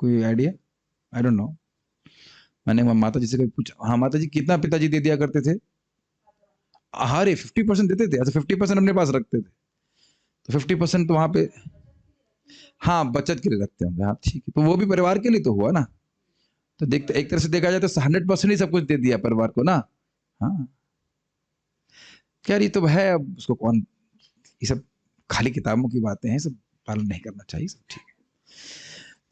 कोई आइडिया? I don't know. मैंने माता जी से कभी पूछा, हाँ माता जी कितना पिताजी दे दिया करते थे? अरे 50% देते थे। अच्छा 50% अपने पास रखते थे, तो 50% तो वहां पे हाँ बचत के लिए रखते होंगे। हाँ ठीक है, तो वो भी परिवार के लिए तो हुआ ना। तो देखते एक तरह से देखा जाए तो 100% ही सब कुछ दे दिया परिवार को ना। हाँ क्या ये तो है, अब उसको कौन, ये सब खाली किताबों की बातें हैं, सब पालन नहीं करना चाहिए, सब ठीक है।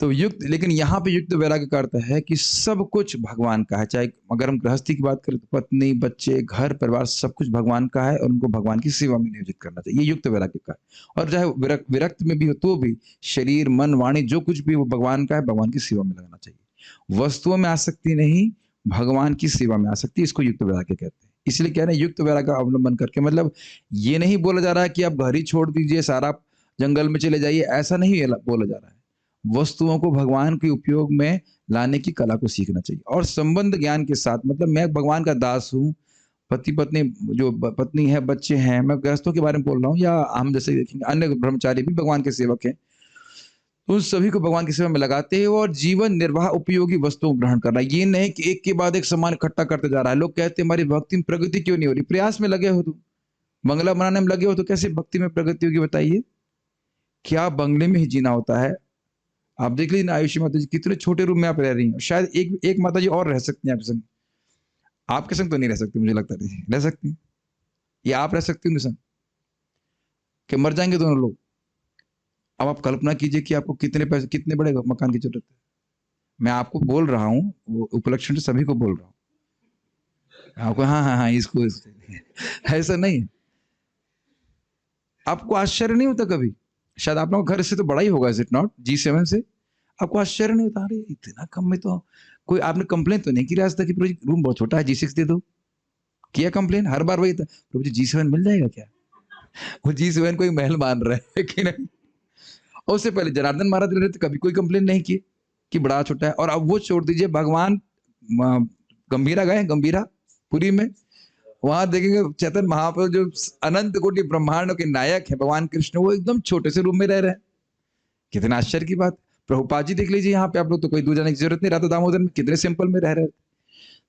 तो युक्त, लेकिन यहाँ पे युक्त वैराग्य का अर्थ है कि सब कुछ भगवान का है। चाहे अगर हम गृहस्थी की बात करें तो पत्नी, बच्चे, घर परिवार सब कुछ भगवान का है और उनको भगवान की सेवा में नियोजित करना चाहिए। ये युक्त वैराग्य का है। और चाहे विरक्त में भी हो तो भी शरीर, मन, वाणी जो कुछ भी वो भगवान का है, भगवान की सेवा में लगाना चाहिए। वस्तुओं में आसक्ति नहीं, भगवान की सेवा में आसक्ति, इसको युक्त वैराग्य कहते हैं। इसलिए कह रहे हैं युक्त वैराग्य का अवलंबन करके, मतलब ये नहीं बोला जा रहा है कि आप घर ही छोड़ दीजिए, सारा जंगल में चले जाइए, ऐसा नहीं बोला जा रहा है। वस्तुओं को भगवान के उपयोग में लाने की कला को सीखना चाहिए। और संबंध ज्ञान के साथ, मतलब मैं भगवान का दास हूं, पति पत्नी जो पत्नी है, बच्चे हैं, मैं गृहस्थों के बारे में बोल रहा हूँ, या हम जैसे देखेंगे अन्य ब्रह्मचारी भी भगवान के सेवक हैं, तो उन सभी को भगवान की सेवा में लगाते हैं और जीवन निर्वाह उपयोगी वस्तुओं को ग्रहण कर रहा है। ये नहीं कि एक के बाद एक सामान इकट्ठा करते जा रहा है। लोग कहते हैं हमारी भक्ति में प्रगति क्यों नहीं हो रही? प्रयास में लगे हो तुम, बंगला बनाने में लगे हो, तो कैसे भक्ति में प्रगति होगी बताइए? क्या बंगले में ही जीना होता है? आप देख लीजिए ना, आयुषी माता जी कितने छोटे रूम में आप रह रही हैं, शायद एक माता जी और रह सकती हैं आपके संग। आपके संग तो नहीं रह सकती, मुझे लगता नहीं रह सकती, या आप रह सकती उनके संग? कि मर जाएंगे दोनों लोग। अब आप कल्पना कीजिए कि आपको कितने पैसे, कितने बड़े मकान की जरूरत है। मैं आपको बोल रहा हूँ, वो उपलक्षण से सभी को बोल रहा हूँ आपको। हाँ हाँ हाँ, इसको ऐसा नहीं। आपको आश्चर्य नहीं होता कभी? शायद आप लोगों का घर से तो बड़ा ही होगा, इज इट नॉट? G7 से आपको आश्चर्य नहीं होता? अरे इतना कम में तो कोई, आपने कंप्लेन तो नहीं की आज तक कि प्रभु जी रूम बहुत छोटा है, G6 दे दो? किया कंप्लेन? हर बार वही था, प्रभु जी G7 मिल जाएगा क्या? वो G7 कोई महल मान रहा है कि नहीं? और उससे पहले जनार्दन महाराज रहे थे, कभी कोई कंप्लेन नहीं की कि बड़ा छोटा है। और अब वो छोड़ दीजिए, भगवान गंभीरा गए, गंभीरा पुरी में, वहां देखेंगे चैतन्य महाप्रभु जो अनंत कोटि ब्रह्मांड के नायक है भगवान कृष्ण, वो एकदम छोटे से रूम में रह रहे हैं। कितना आश्चर्य की बात। प्रभुपाद जी देख लीजिए यहाँ पे, आप लोग तो कोई दूर जाने की जरूरत नहीं, राधा दामोदर में कितने सिंपल में रह रहे थे।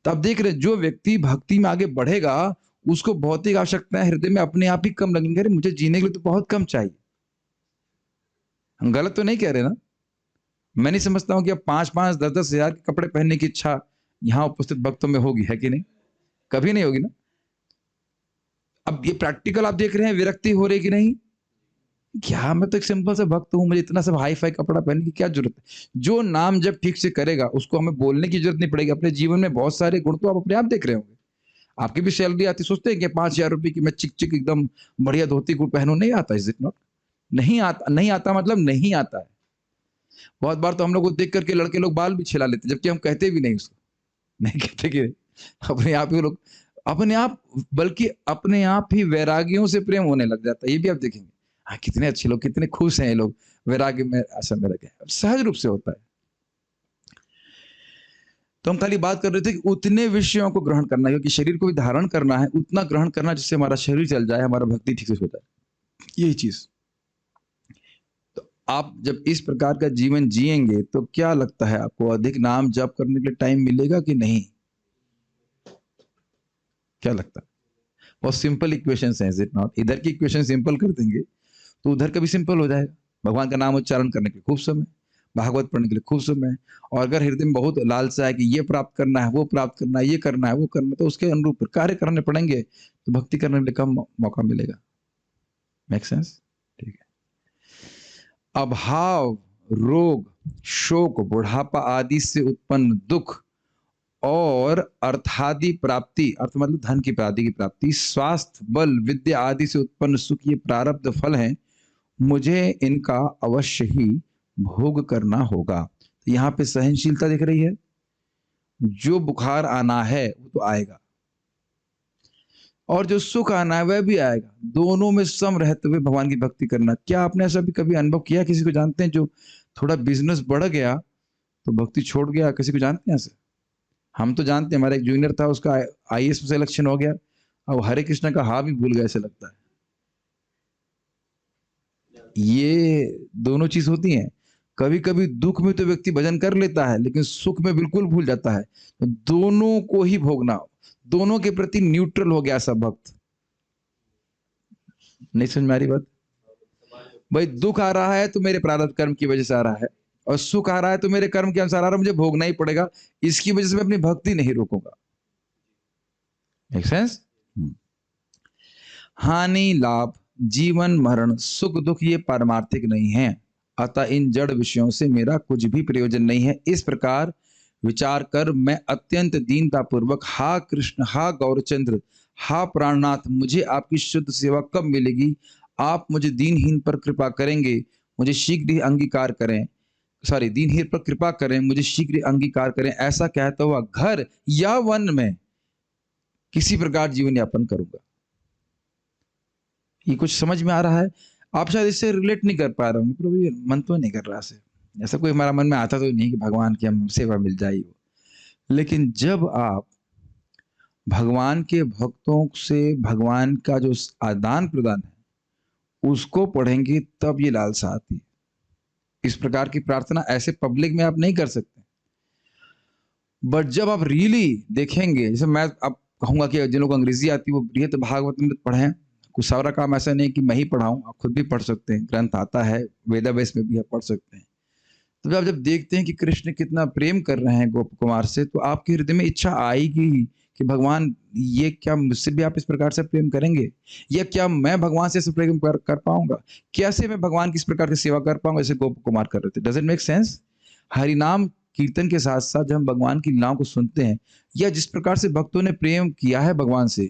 तो आप देख रहे हैं, जो व्यक्ति भक्ति में आगे बढ़ेगा उसको भौतिक आवश्यकताएं हृदय में अपने आप ही कम लगेंगे। अरे मुझे जीने के लिए तो बहुत कम चाहिए। हम गलत तो नहीं कह रहे ना? मैं नहीं समझता हूं कि अब 5-5, 10-10 हजार के कपड़े पहनने की इच्छा यहाँ उपस्थित भक्तों में होगी, है कि नहीं? कभी नहीं होगी ना। अब ये प्रैक्टिकल आप देख रहे हैं, विरक्ति हो रही कि नहीं? क्या, मैं तो एक सिंपल सा भक्त हूं, मुझे इतना सब हाई फाई कपड़ा पहनने की क्या जरूरत है? जो नाम जब ठीक से करेगा उसको हमें बोलने की जरूरत नहीं पड़ेगी। अपने जीवन में बहुत सारे गुण तो आप अपने आप देख रहे होंगे। आपकी भी सैलरी आती, सोचते हैं कि 5,000 रुपए की मैं चिक चिक एकदम बढ़िया धोती कुर्ता पहनूं, नहीं आता। Is it not? नहीं आता, नहीं आता मतलब नहीं आता है। बहुत बार तो हम लोग को देख करके लड़के लोग बाल भी छिला लेते, जबकि हम कहते भी नहीं उसको, नहीं कहते कि अपने आप ही लोग, अपने आप, बल्कि अपने आप ही वैरागियों से प्रेम होने लग जाता है। ये भी आप देखेंगे, हाँ कितने अच्छे लोग, कितने खुश हैं ये लोग, वैराग्य में आशा में लगे, सहज रूप से होता है। तो हम खाली बात कर रहे थे कि उतने विषयों को ग्रहण करना, क्योंकि शरीर को भी धारण करना है, उतना ग्रहण करना जिससे हमारा शरीर चल जाए, हमारा भक्ति ठीक से हो जाए, यही चीज। तो आप जब इस प्रकार का जीवन जिएंगे तो क्या लगता है आपको, अधिक नाम जप करने के लिए टाइम मिलेगा कि नहीं? क्या लगता है? बहुत सिंपल इक्वेशन है, इज इट नॉट? इधर की इक्वेशन सिंपल कर देंगे तो उधर का भी सिंपल हो जाएगा। भगवान का नाम उच्चारण करने के लिए खूब समय, भागवत पढ़ने के लिए खूब समय, और अगर हृदय में बहुत लालसा है कि ये प्राप्त करना है, वो प्राप्त करना है, ये करना है, वो करना है, तो उसके अनुरूप कार्य करने पड़ेंगे, तो भक्ति करने के लिए कम मौका मिलेगा। Make sense? ठीक है। अभाव, रोग, शोक, बुढ़ापा आदि से उत्पन्न दुख और अर्थादि प्राप्ति, अर्थ मतलब धन की प्राप्ति की प्राप्ति, स्वास्थ्य, बल, विद्या आदि से उत्पन्न सुख, ये प्रारब्ध फल हैं। मुझे इनका अवश्य ही भोग करना होगा। तो यहाँ पे सहनशीलता दिख रही है। जो बुखार आना है वो तो आएगा, और जो सुख आना है वह भी आएगा। दोनों में सम रहते हुए भगवान की भक्ति करना। क्या आपने ऐसा भी कभी अनुभव किया? किसी को जानते हैं जो थोड़ा बिजनेस बढ़ गया तो भक्ति छोड़ गया? किसी को जानते हैं ऐसे? हम तो जानते हैं, हमारा एक जूनियर था, उसका IAS में सिलेक्शन हो गया, अब हरे कृष्ण का हा भी भूल गया, ऐसे लगता है। ये दोनों चीज होती हैं। कभी कभी दुख में तो व्यक्ति भजन कर लेता है, लेकिन सुख में बिल्कुल भूल जाता है। तो दोनों को ही भोगना, दोनों के प्रति न्यूट्रल हो गया सब भक्त। नहीं समझ में आ रही बात? भाई दुख आ रहा है तो मेरे प्रारब्ध कर्म की वजह से आ रहा है, और सुख आ रहा है तो मेरे कर्म के अनुसार आ रहा है, मुझे भोगना ही पड़ेगा। इसकी वजह से मैं अपनी भक्ति नहीं रोकूंगा। Make sense? हानि लाभ, जीवन मरण, सुख दुख, ये पारमार्थिक नहीं है, अतः इन जड़ विषयों से मेरा कुछ भी प्रयोजन नहीं है। इस प्रकार विचार कर मैं अत्यंत दीनता पूर्वक, हा कृष्ण, हा गौरचंद्र, हा प्राणनाथ, मुझे आपकी शुद्ध सेवा कब मिलेगी? आप मुझे दीनहीन पर कृपा करेंगे, मुझे शीघ्र ही अंगीकार करें, दीनहीन पर कृपा करें, मुझे शीघ्र ही अंगीकार करें। ऐसा कहता हुआ घर या वन में किसी प्रकार जीवन यापन करूंगा। ये कुछ समझ में आ रहा है? आप शायद इससे रिलेट नहीं कर पा रहे होंगे, प्रभु ये मन तो नहीं कर रहा से, ऐसा कोई हमारा मन में आता तो नहीं कि भगवान की हम सेवा मिल जाए। लेकिन जब आप भगवान के भक्तों से भगवान का जो आदान प्रदान है उसको पढ़ेंगे तब ये लालसा आती है। इस प्रकार की प्रार्थना ऐसे पब्लिक में आप नहीं कर सकते। बट जब आप रियली देखेंगे, जैसे मैं अब कहूंगा कि जिन लोगों को अंग्रेजी आती है वो बृहत भागवतमृत पढ़ें। कुछ सारा काम ऐसा नहीं कि मैं ही पढ़ाऊं, आप खुद भी पढ़ सकते हैं, ग्रंथ आता है, वेदावेस में भी आप पढ़ सकते हैं। तो आप जब देखते हैं कि कृष्ण कितना प्रेम कर रहे हैं गोप कुमार से, तो आपके हृदय में इच्छा आएगी कि भगवान ये क्या मुझसे भी आप इस प्रकार से प्रेम करेंगे, या क्या मैं भगवान से ऐसे प्रेम कर पाऊंगा, कैसे मैं भगवान की इस प्रकार की सेवा कर पाऊंगा जैसे गोप कुमार कर रहे थे। Does it make sense? हरिनाम कीर्तन के साथ साथ जब हम भगवान की लीलाओं को सुनते हैं, या जिस प्रकार से भक्तों ने प्रेम किया है भगवान से,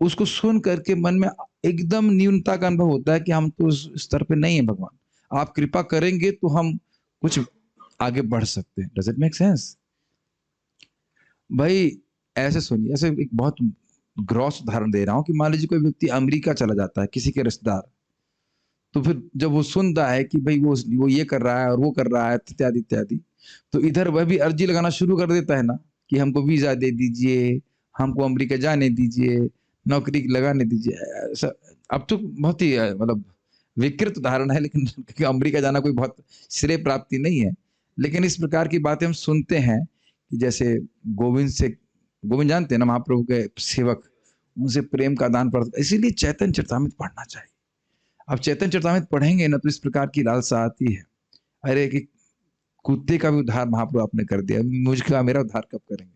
उसको सुन करके मन में एकदम न्यूनता का अनुभव होता है कि हम तो उस स्तर पे नहीं है भगवान, आप कृपा करेंगे तो हम कुछ आगे बढ़ सकते हैं। Does it make sense? भाई ऐसे सुनिए, ऐसे एक बहुत ग्रॉस उदाहरण दे रहा हूं कि मान लीजिए कोई व्यक्ति अमेरिका चला जाता है, किसी के रिश्तेदार, तो फिर जब वो सुनता है कि भाई वो ये कर रहा है और वो कर रहा है इत्यादि इत्यादि, तो इधर वह भी अर्जी लगाना शुरू कर देता है ना कि हमको वीजा दे दीजिए, हमको अमेरिका जाने दीजिए, नौकरी लगाने दीजिए। अब तो बहुत ही मतलब विकृत उदाहरण है, लेकिन क्योंकि अमेरिका जाना कोई बहुत श्रेय प्राप्ति नहीं है। लेकिन इस प्रकार की बातें हम सुनते हैं कि जैसे गोविंद जानते हैं ना, महाप्रभु के सेवक, उनसे प्रेम का दान पड़ता, इसीलिए चैतन्य चरितामृत पढ़ना चाहिए। अब चैतन्य चरितामृत पढ़ेंगे ना तो इस प्रकार की लालसा आती है, अरे कि कुत्ते का भी उद्धार महाप्रभु आपने कर दिया, मुझका मेरा उद्धार कब करेंगे?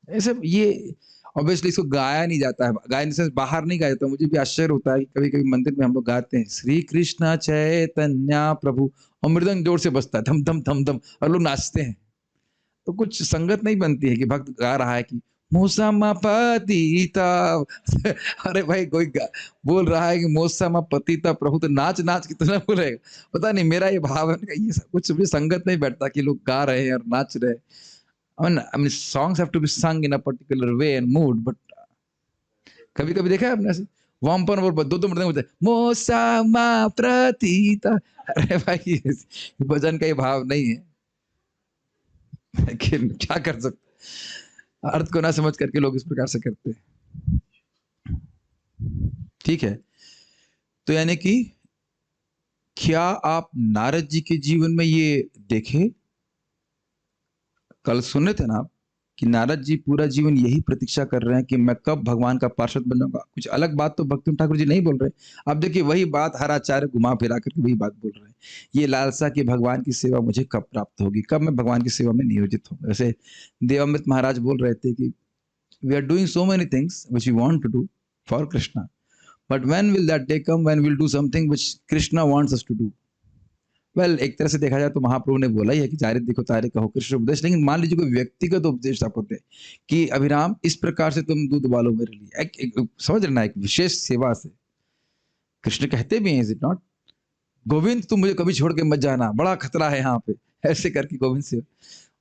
ऐसे ये ऑब्वियसली इसको गाया नहीं जाता है, गायन से बाहर नहीं गाया जाता। मुझे भी आश्चर्य होता है कि कभी कभी मंदिर में हम लोग गाते हैं श्री कृष्ण चैतन्य प्रभु, और मृदंग जोर से बजता है धम धम धम धम, और लोग नाचते हैं, तो कुछ संगत नहीं बनती है कि भक्त गा रहा है कि मौसम पतिता अरे भाई कोई बोल रहा है कि मौसम पतिता प्रभु, तो नाच नाच कितना बोलेगा? पता नहीं, मेरा ये भाव है कि ये कुछ भी संगत नहीं बैठता कि लोग गा रहे हैं और नाच रहे हैं। I mean, songs have to be sung in a particular way and mood, but कभी कभी देखा है आपने ऐसे वामपन और दो दो मृदंग होते हैं मौसम प्रतिता, अरे भाई भजन का ये भाव नहीं है। लेकिन क्या कर सकते, अर्थ को ना समझ करके लोग इस प्रकार से करते हैं। ठीक है, तो यानी कि क्या आप नारद जी के जीवन में ये देखे? कल सुने थे ना आप कि नारद जी पूरा जीवन यही प्रतीक्षा कर रहे हैं कि मैं कब भगवान का पार्षद बन जाऊंगा। कुछ अलग बात तो भक्ति ठाकुर जी नहीं बोल रहे। अब देखिए वही बात हर आचार्य घुमा फिरा करके वही बात बोल रहे हैं, ये लालसा कि भगवान की सेवा मुझे कब प्राप्त होगी, कब मैं भगवान की सेवा में नियोजित होंगे। जैसे देवामृत महाराज बोल रहे थे कि we are doing so many things which we want to do for Krishna, but when will that day come when we will do something which Krishna wants us to do. Well एक तरह से देखा जाए तो महाप्रभु ने बोला ही है कि चारे देखो तारे कहो कृष्ण उपदेश, लेकिन मान लीजिए कोई व्यक्तिगत उपदेश आपको दे कि अभिराम इस प्रकार से तुम दूध उबालो मेरे लिए, एक समझ लेना, एक विशेष सेवा से कृष्ण कहते भी हैं, इज इट नॉट, गोविंद तुम मुझे कभी छोड़ के मत जाना, बड़ा खतरा है यहाँ पे, ऐसे करके गोविंद से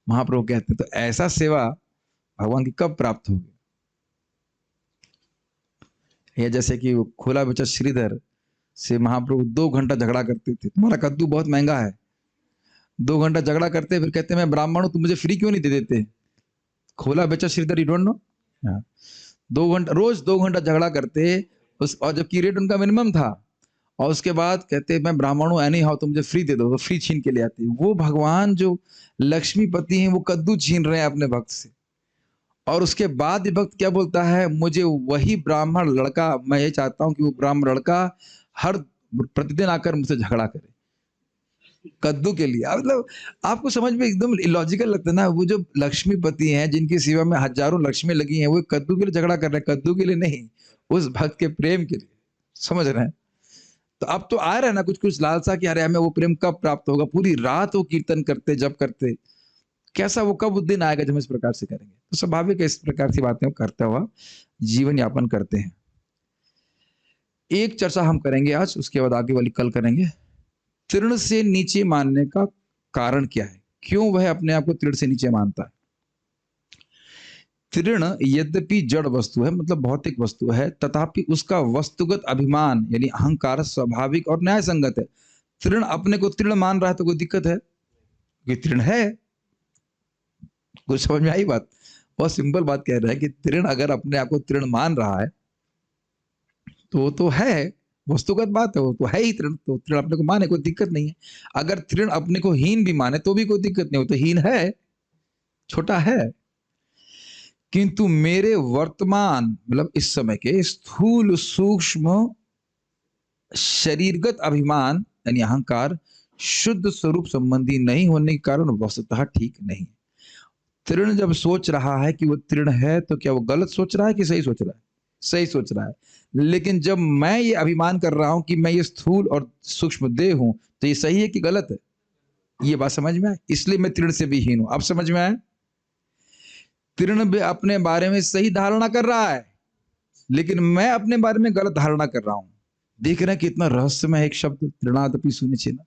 महाप्रभु कहते हैं। तो ऐसा सेवा भगवान की कब प्राप्त होगी? या जैसे कि वो खोला बच्चा श्रीधर से महाप्रभु 2 घंटा झगड़ा करते थे, तुम्हारा कद्दू बहुत महंगा है, 2 घंटा झगड़ा करते, फिर कहते मैं ब्राह्मण हूं, तुम मुझे फ्री क्यों नहीं दे देते? खोला बेचा श्रीधर, यू डोंट नो। 2 घंटा रोज 2 घंटा झगड़ा करते उस, और जबकि रेट उनका मिनिमम था, और उसके बाद कहते मैं ब्राह्मण हूं, एनी हाउ तुम मुझे फ्री दे दो, तो फ्री छीन के ले आते। वो भगवान जो लक्ष्मीपति हैं वो कद्दू छीन रहे हैं अपने भक्त से, और उसके बाद ये भक्त क्या बोलता है, मुझे वही ब्राह्मण लड़का, मैं ये चाहता हूं कि वो ब्राह्मण लड़का हर प्रतिदिन आकर मुझसे झगड़ा करे कद्दू के लिए। मतलब आपको समझ में एकदम इलॉजिकल लगता है ना, वो जो लक्ष्मीपति हैं जिनकी सेवा में हजारों लक्ष्मी लगी हैं, वो कद्दू के लिए झगड़ा कर रहे हैं, कद्दू के लिए नहीं, उस भक्त के प्रेम के लिए, समझ रहे हैं? तो अब तो आ रहा है ना कुछ कुछ लालसा कि अरे हमें वो प्रेम कब प्राप्त होगा, पूरी रात वो कीर्तन करते जब करते, कैसा वो कब दिन आएगा जब हम इस प्रकार से करेंगे? तो स्वाभाविक है इस प्रकार की बातें करते हुआ जीवन यापन करते हैं। एक चर्चा हम करेंगे आज, उसके बाद आगे वाली कल करेंगे। तृण से नीचे मानने का कारण क्या है, क्यों वह अपने आप को तृण से नीचे मानता है? तृण यद्यपि जड़ वस्तु है, मतलब भौतिक वस्तु है, तथापि उसका वस्तुगत अभिमान यानी अहंकार स्वाभाविक और न्याय संगत है। तृण अपने को तृण मान रहा है तो कोई दिक्कत है? कि तृण है, कुछ समझ में आई बात? बहुत सिंपल बात कह रहा है कि तृण अगर अपने आप को तृण मान रहा है तो है, वस्तुगत बात है, वो तो है ही तृण, तो तृण अपने को माने, कोई दिक्कत नहीं है। अगर तृण अपने को हीन भी माने तो भी कोई दिक्कत नहीं, वो तो हीन है, छोटा है। किंतु मेरे वर्तमान मतलब इस समय के स्थूल सूक्ष्म शरीरगत अभिमान यानी अहंकार शुद्ध स्वरूप संबंधी नहीं होने के कारण वस्तुतः ठीक नहीं। तृण जब सोच रहा है कि वो तृण है तो क्या वो गलत सोच रहा है कि सही सोच रहा है? सही सोच रहा है। लेकिन जब मैं ये अभिमान कर रहा हूं कि मैं ये स्थूल और सूक्ष्म देह हूं तो ये सही है कि गलत है? ये बात समझ में आए? इसलिए मैं तृण से भी हीन हूं। अब समझ में आए? तृण भी अपने बारे में सही धारणा कर रहा है लेकिन मैं अपने बारे में गलत धारणा कर रहा हूं। देख रहे हैं कितना रहस्यमय है एक शब्द तृणादपि सुनिचेना।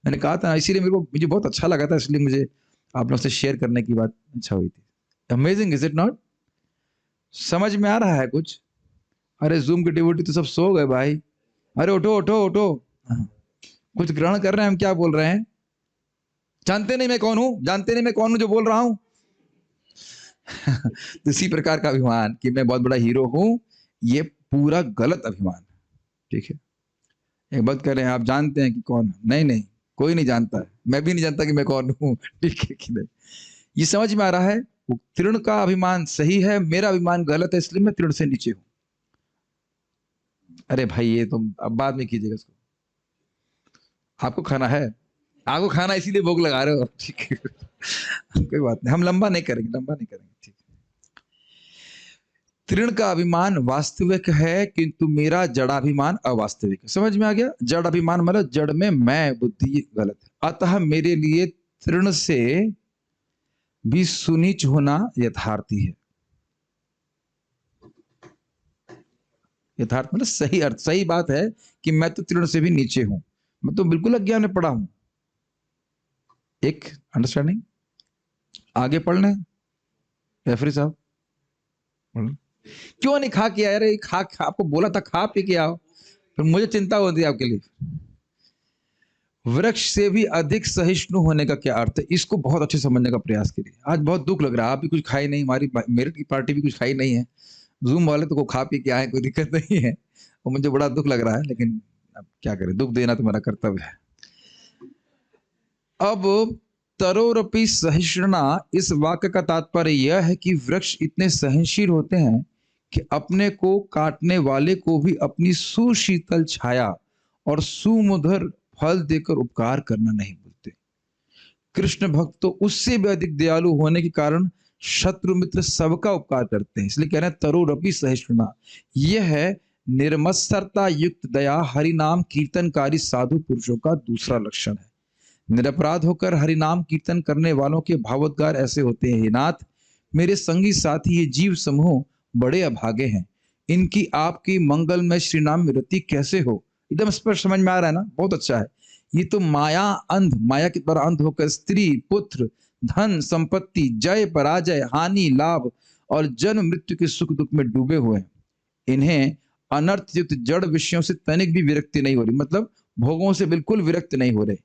मैंने कहा था इसलिए मुझे बहुत अच्छा लगा था, इसलिए मुझे आप लोग से शेयर करने की बात अच्छा हुई थी। Amazing is it not? समझ में आ रहा है कुछ? अरे जूम के डिवोटी तो सब सो गए भाई। अरे उठो उठो उठो, हाँ। कुछ ग्रहण कर रहे हैं हम क्या बोल रहे हैं? जानते नहीं मैं कौन हूं, जानते नहीं मैं कौन हूं जो बोल रहा हूं। तो इसी प्रकार का अभिमान कि मैं बहुत बड़ा हीरो हूं, ये पूरा गलत अभिमान। ठीक है, एक बात कह रहे हैं आप जानते हैं कि कौन? नहीं नहीं, कोई नहीं जानता है, मैं भी नहीं जानता कि मैं कौन हूं। ठीक है कि नहीं? ये समझ में आ रहा है? तृण का अभिमान सही है, मेरा अभिमान गलत है, इसलिए मैं तृण से नीचे हूं। अरे भाई ये तुम अब बाद में कीजिएगा इसको। आपको खाना है, आपको खाना इसीलिए भोग लगा रहे हो। ठीक है, कोई बात नहीं, हम लंबा नहीं करेंगे, लंबा नहीं करेंगे। ठीक, तृण का अभिमान वास्तविक है किंतु मेरा जड़ाभिमान अवास्तविक है। समझ में आ गया? जड़ अभिमान मतलब जड़ में मैं बुद्धि गलत है, अतः मेरे लिए तृण से भी सुनीच होना यथार्थी है। यथार्थ मतलब सही अर्थ, सही बात है कि मैं तो तृण से भी नीचे हूं, मैं तो बिल्कुल अज्ञान में पड़ा हूं। एक अंडरस्टैंडिंग। आगे पढ़ लें रेफरी साहब, क्यों नहीं खा के आए? अरे खा आपको बोला था खा पी के आओ, फिर मुझे चिंता होती है आपके लिए। वृक्ष से भी अधिक सहिष्णु होने का क्या अर्थ है? इसको बहुत अच्छे समझने का प्रयास करिए। आज बहुत दुख लग रहा है, आप भी कुछ खाई नहीं, हमारी मेरिट की पार्टी भी कुछ खाई नहीं है, जूम वाले तो को खा पी के आए, कोई दिक्कत नहीं है, और मुझे बड़ा दुख लग रहा है, लेकिन अब क्या करें, दुख देना तो मेरा कर्तव्य है। अब तरोरपि सहिष्णुना, इस वाक्य का तात्पर्य यह है कि वृक्ष इतने सहनशील होते हैं कि अपने को काटने वाले को भी अपनी सुशीतल छाया और सुमधुर फल देकर उपकार करना नहीं भूलते। कृष्ण भक्त तो उससे भी अधिक दयालु होने के कारण शत्रु मित्र सबका उपकार करते हैं, इसलिए कह रहे हैं तरोरपि सहिष्णुना। यह है निर्मत्सरता युक्त दया हरिनाम कीर्तनकारी साधु पुरुषों का दूसरा लक्षण है। निरपराध होकर हरिनाम कीर्तन करने वालों के भावोद्गार ऐसे होते हैं, हे नाथ मेरे संगी साथी ये जीव समूह बड़े अभागे हैं, इनकी आपकी मंगलमय श्री नाम में रति कैसे हो। एकदम स्पष्ट समझ में आ रहा है ना? बहुत अच्छा है। ये तो माया अंध, माया के द्वारा अंध होकर स्त्री पुत्र धन संपत्ति जय पराजय हानि लाभ और जन्म मृत्यु के सुख दुख में डूबे हुए हैं। इन्हें अनर्थ युक्त जड़ विषयों से तनिक भी विरक्ति नहीं हो रही, मतलब भोगों से बिल्कुल विरक्त नहीं हो रहे।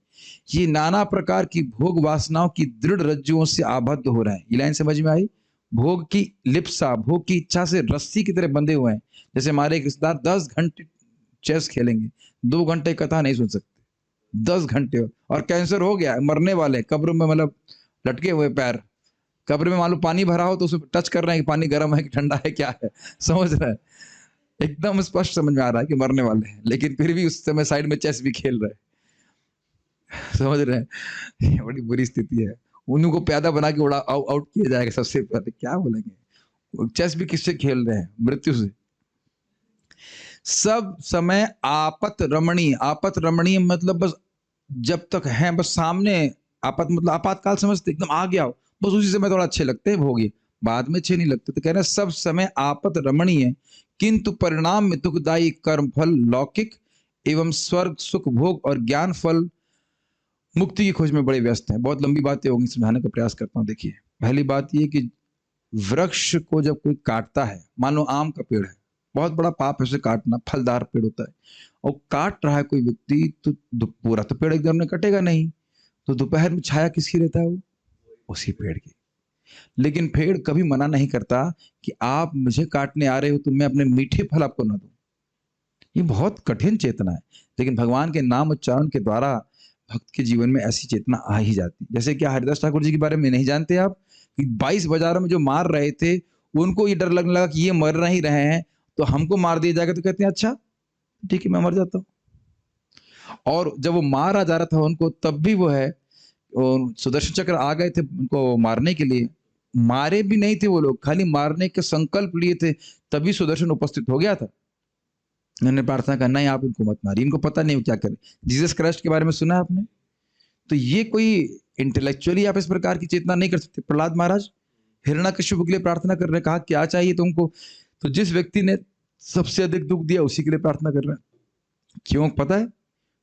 ये नाना प्रकार की भोग वासनाओं की दृढ़ रज्जुओं से आबद्ध हो रहे हैं। ये लाइन समझ में आई? भोग की लिप्सा, भोग की इच्छा से रस्सी की तरह बंधे हुए हैं। जैसे हमारे एक रिश्तेदार 10 घंटे चेस खेलेंगे, 2 घंटे कथा नहीं सुन सकते, 10 घंटे, और कैंसर हो गया, मरने वाले, कब्र में मतलब लटके हुए पैर, कब्र में मान लो पानी भरा हो तो उसमें टच कर रहे हैं कि पानी गर्म है कि ठंडा है क्या है, समझ रहे हैं? एकदम स्पष्ट समझ में आ रहा है कि मरने वाले हैं, लेकिन फिर भी उस समय साइड में चेस भी खेल रहे हैं। समझ रहे हैं? बड़ी बुरी स्थिति है। उन्हीं को पैदा बना के उड़ा आउट किया जाएगा सबसे पहले, क्या बोलेंगे? चेस भी किससे खेल रहे हैं? मृत्यु से। सब समय आपत रमणीय, आपत रमणीय मतलब बस जब तक है, बस सामने आपत मतलब आपातकाल समझते, एकदम आ गया हो बस उसी समय थोड़ा अच्छे लगते हैं भोगी, बाद में अच्छे नहीं लगते। तो कह रहे हैं सब समय आपत रमणीय किंतु परिणाम में दुखदायी कर्म फल लौकिक एवं स्वर्ग सुख भोग और ज्ञान फल मुक्ति की खोज में बड़े व्यस्त हैं। बहुत लंबी बातें होंगी, समझाने का प्रयास करता हूं। देखिए पहली बात ये कि वृक्ष को जब कोई काटता है, मान लो आम का पेड़ है, बहुत बड़ा पाप है उसे काटना, फलदार पेड़ होता है, और काट रहा है कोई व्यक्ति तो पूरा तो पेड़ एकदम ने कटेगा नहीं, तो दोपहर में छाया किसकी रहता है? वो उसी पेड़ की। लेकिन पेड़ कभी मना नहीं करता कि आप मुझे काटने आ रहे हो तो मैं अपने मीठे फल आपको ना दूं। ये बहुत कठिन चेतना है, लेकिन भगवान के नाम उच्चारण के द्वारा भक्त के जीवन में ऐसी चेतना आ ही जाती। जैसे क्या हरिदास ठाकुर जी के बारे में नहीं जानते आप कि 22 बाजारों में जो मार रहे थे, उनको ये डर लगने लगा कि ये मर नहीं रहे हैं, तो हमको मार दिया जाएगा, तो कहते हैं अच्छा ठीक है मैं मर जाता हूँ। और जब वो मारा जा रहा था उनको, तब भी वो है सुदर्शन चक्र आ गए थे उनको मारने के लिए। मारे भी नहीं थे वो लोग, खाली मारने के संकल्प लिए थे, तभी सुदर्शन उपस्थित हो गया था। मैंने प्रार्थना करना है आप इनको मत मारिए, इनको पता नहीं वो क्या करे। जीसस क्राइस्ट के बारे में सुना है आपने? तो ये कोई इंटेलेक्चुअली आप इस प्रकार की चेतना नहीं कर सकते। प्रहलाद महाराज हिरण्यकश्यप के लिए प्रार्थना कर रहे हैं, कहा क्या चाहिए तुमको? तो जिस व्यक्ति ने सबसे अधिक दुख दिया उसी के लिए प्रार्थना कर रहे हैं। क्यों पता है?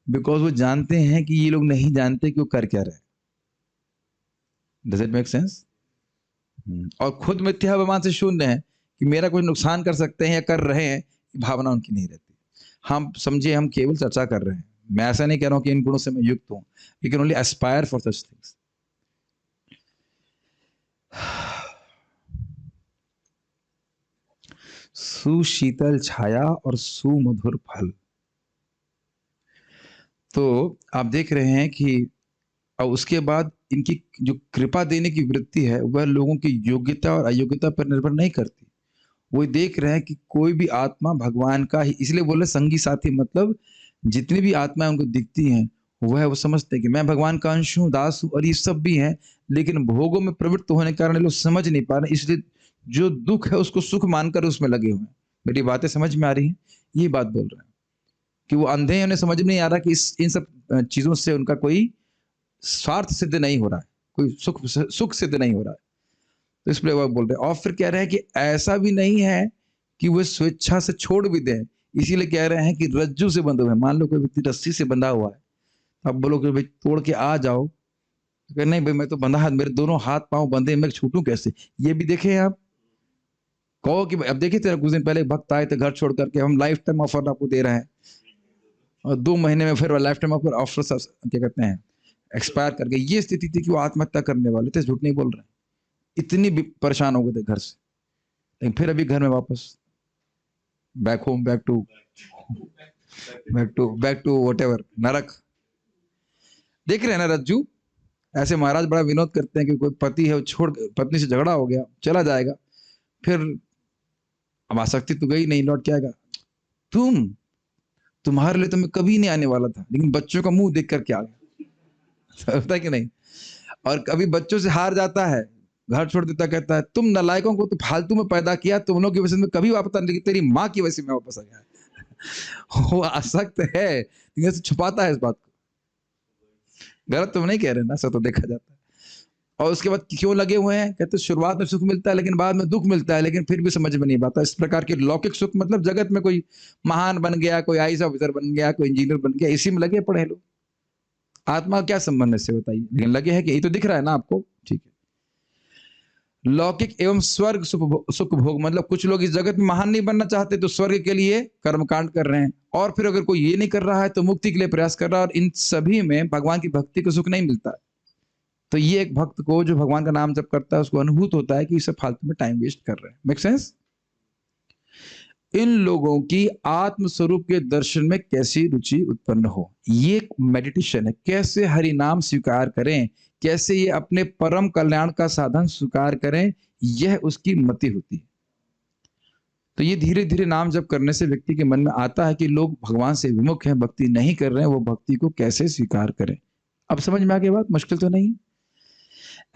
बिकॉज वो जानते हैं कि ये लोग नहीं जानते कि वो कर क्या रहे। Does it make sense? और खुद मिथ्याभिमान से शून्य है कि मेरा कुछ नुकसान कर सकते हैं या कर रहे हैं, भावना उनकी नहीं रहती। हम समझे हम केवल चर्चा कर रहे हैं, मैं ऐसा नहीं कह रहा हूं कि इन गुणों से मैं युक्त हूं, you can only aspire for such things. सुशीतल छाया और सुमधुर फल। तो आप देख रहे हैं कि और उसके बाद इनकी जो कृपा देने की वृत्ति है वह लोगों की योग्यता और अयोग्यता पर निर्भर नहीं करती। वो देख रहे हैं कि कोई भी आत्मा भगवान का ही, इसलिए बोले संगी साथी, मतलब जितनी भी आत्माएं उनको दिखती हैं वह वो समझते हैं कि मैं भगवान का अंश हूँ, दास हूँ, और ये सब भी हैं, लेकिन भोगों में प्रवृत्त होने के कारण ये लोग समझ नहीं पा रहे, इसलिए जो दुख है उसको सुख मानकर उसमें लगे हुए हैं। मेरी बातें समझ में आ रही हैं? ये बात बोल रहे हैं कि वो अंधे हैं, उन्हें समझ में नहीं आ रहा कि इन सब चीजों से उनका कोई स्वार्थ सिद्ध नहीं हो रहा है, कोई सुख सिद्ध नहीं हो रहा है। तो इसलिए वो बोल रहे हैं। और फिर कह रहे हैं कि ऐसा भी नहीं है कि वो स्वेच्छा से छोड़ भी दें, इसीलिए कह रहे हैं कि रज्जू से बंधे हुए हैं। मान लो कोई व्यक्ति रस्सी से बंधा हुआ है, अब बोलो कि भाई तोड़ के आ जाओ, तो नहीं भाई मैं तो बंधा हाथ, मेरे दोनों हाथ पांव बंधे, मैं छूटूं कैसे? ये भी देखे आप? कहो कि अब देखिए तेरा कुछ दिन पहले भक्त आए थे घर छोड़ करके, हम लाइफ टाइम ऑफर आपको दे रहे हैं, और 2 महीने में फिर लाइफ टाइम ऑफर क्या कहते हैं एक्सपायर कर गए। ये स्थिति थी कि वो आत्महत्या करने वाले थे, झूठ नहीं बोल रहे हैं। इतनी परेशान हो गए थे घर से, लेकिन फिर अभी घर में वापस back home, back to whatever नरक। देख रहे हैं ना रज्जू? ऐसे महाराज बड़ा विनोद करते हैं कि कोई पति है, छोड़ पत्नी से झगड़ा हो गया, चला जाएगा, फिर अब आसक्ति तो गई नहीं, लौट के आएगा। तुम्हारे लिए तो मैं कभी नहीं आने वाला था, लेकिन बच्चों का मुंह देख करके आ गया। होता है कि नहीं? और कभी बच्चों से हार जाता है, घर छोड़ देता, कहता है तुम नालायकों को तो फालतू में पैदा किया, तुम लोगों की वजह से मैं कभी वापस, लेकिन तेरी माँ की वजह से मैं वापस आ गया। वो आसक्त है, लेकिन छुपाता है इस बात को। गलत तो नहीं कह रहे ना, सब तो देखा जाता है। और उसके बाद क्यों लगे हुए हैं? कहते शुरुआत में सुख मिलता है लेकिन बाद में दुख मिलता है, लेकिन फिर भी समझ में नहीं आता। इस प्रकार के लौकिक सुख, मतलब जगत में कोई महान बन गया, कोई आईएएस ऑफिसर बन गया, कोई इंजीनियर बन गया, इसी में लगे पड़े लोग। आत्मा क्या संबंध है इससे बताइए? लेकिन लगे हैं कि यही तो दिख रहा है ना आपको, ठीक है। लौकिक एवं स्वर्ग सुख भोग, मतलब कुछ लोग इस जगत में महान नहीं बनना चाहते तो स्वर्ग के लिए कर्मकांड कर रहे हैं, और फिर अगर कोई ये नहीं कर रहा है तो मुक्ति के लिए प्रयास कर रहा है, और इन सभी में भगवान की भक्ति को सुख नहीं मिलता। तो ये एक भक्त को जो भगवान का नाम जप करता है उसको अनुभूत होता है कि इसे फालतू में टाइम वेस्ट कर रहे हैं। Make sense? इन लोगों की आत्म स्वरूप के दर्शन में कैसी रुचि उत्पन्न हो, ये एक मेडिटेशन है। कैसे हरि नाम स्वीकार करें, कैसे ये अपने परम कल्याण का साधन स्वीकार करें, यह उसकी मति होती है। तो ये धीरे धीरे नाम जप करने से व्यक्ति के मन में आता है कि लोग भगवान से विमुख हैं, भक्ति नहीं कर रहे हैं, वो भक्ति को कैसे स्वीकार करें। अब समझ में आ गई बात? मुश्किल तो नहीं है।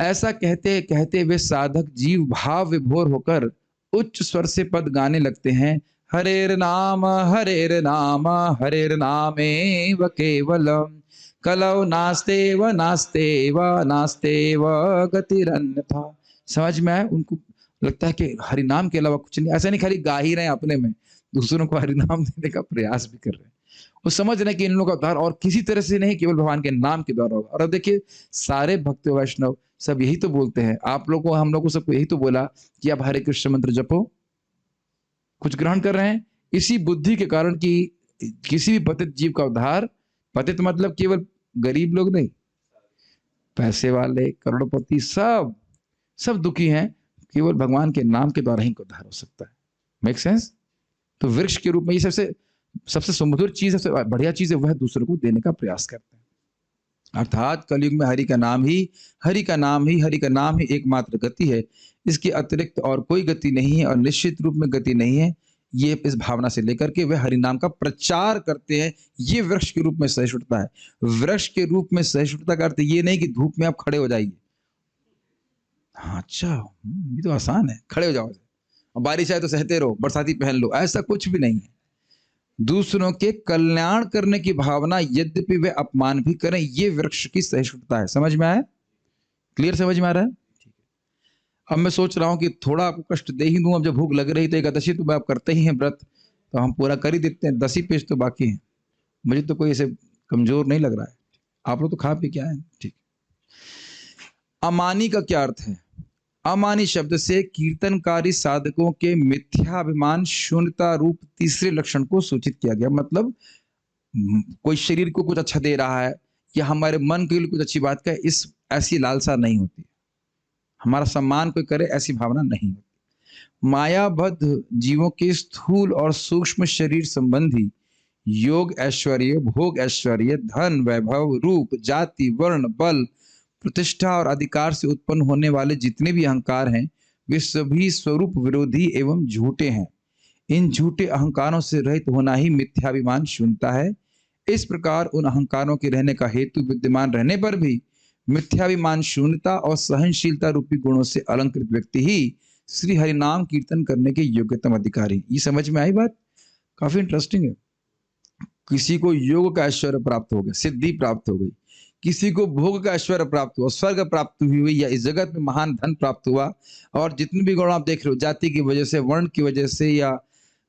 ऐसा कहते कहते वे साधक जीव भाव विभोर होकर उच्च स्वर से पद गाने लगते हैं। हरेर नाम हरेर नाम हरेर नामेव केवलम कलौ नास्तेव नास्तेव नास्तेव गतिरन्यथा। समझ में आया? उनको लगता है कि हरि नाम के अलावा कुछ नहीं। ऐसा नहीं खाली गा ही रहे हैं अपने में, दूसरों को हरि नाम देने का प्रयास भी कर रहे हैं। वो समझ रहे हैं कि इन लोगों का उद्धार और किसी तरह से नहीं, केवल भगवान के नाम के द्वारा होगा। और अब देखिए सारे भक्त वैष्णव सब यही तो बोलते हैं, आप लोगों को, हम लोगों को सबको यही तो बोला कि आप हरे कृष्ण मंत्र जपो। कुछ ग्रहण कर रहे हैं इसी बुद्धि के कारण कि किसी भी पतित जीव का उद्धार, पतित मतलब केवल गरीब लोग नहीं, पैसे वाले, करोड़पति, सब सब दुखी हैं, केवल भगवान के नाम के द्वारा ही इनको उद्धार हो सकता है। Make sense? तो वृक्ष के रूप में ये सबसे सबसे सुमधुर चीज, सबसे बढ़िया चीज है, वह दूसरों को देने का प्रयास करते हैं। अर्थात कलयुग में हरि का नाम ही, हरि का नाम ही, हरि का नाम ही एकमात्र गति है। इसके अतिरिक्त और कोई गति नहीं है और निश्चित रूप में गति नहीं है। ये इस भावना से लेकर के वे हरि नाम का प्रचार करते हैं। ये वृक्ष के रूप में सहिष्णुता है। वृक्ष के रूप में सहिष्णुता का अर्थ ये नहीं कि धूप में आप खड़े हो जाइए। हाँ अच्छा, ये तो आसान है, खड़े हो जाओ, और बारिश आए तो सहते रहो, बरसाती पहन लो, ऐसा कुछ भी नहीं है। दूसरों के कल्याण करने की भावना, यद्यपि वे अपमान भी करें, ये वृक्ष की सहिष्णुता है। समझ में आया? क्लियर समझ में आ रहा है? अब मैं सोच रहा हूं कि थोड़ा आपको कष्ट दे ही दूं। अब जब भूख लग रही तो एकादशी तो आप करते ही हैं व्रत, तो हम पूरा कर ही देते हैं। 10 ही पेज तो बाकी है। मुझे तो कोई ऐसे कमजोर नहीं लग रहा है। आप लोग तो खा पी के आए हैं, ठीक। अमानी का क्या अर्थ है? अमानी शब्द से कीर्तनकारी साधकों के मिथ्याभिमान शून्यता रूप तीसरे लक्षण को सूचित किया गया। मतलब कोई शरीर को कुछ अच्छा दे रहा है या हमारे मन के लिए कुछ अच्छी बात का, इस ऐसी लालसा नहीं होती। हमारा सम्मान कोई करे ऐसी भावना नहीं होती। मायाबद्ध जीवों के स्थूल और सूक्ष्म शरीर संबंधी योग ऐश्वर्य, भोग ऐश्वर्य, धन, वैभव, रूप, जाति, वर्ण, बल, प्रतिष्ठा और अधिकार से उत्पन्न होने वाले जितने भी अहंकार हैं, वे सभी स्वरूप विरोधी एवं झूठे हैं। इन झूठे अहंकारों से रहित होना ही मिथ्याभिमान शून्यता है। इस प्रकार उन अहंकारों के रहने का हेतु विद्यमान रहने पर भी मिथ्याभिमान शून्यता और सहनशीलता रूपी गुणों से अलंकृत व्यक्ति ही श्री हरि नाम कीर्तन करने के योग्यतम अधिकारी। ये समझ में आई बात? काफी इंटरेस्टिंग है। किसी को योग का ऐश्वर्य प्राप्त हो गया, सिद्धि प्राप्त हो गई, किसी को भोग का ऐश्वर्य प्राप्त हुआ, स्वर्ग प्राप्त हुई, या इस जगत में महान धन प्राप्त हुआ, और जितने भी गुण आप देख रहे हो, जाति की वजह से, वर्ण की वजह से, या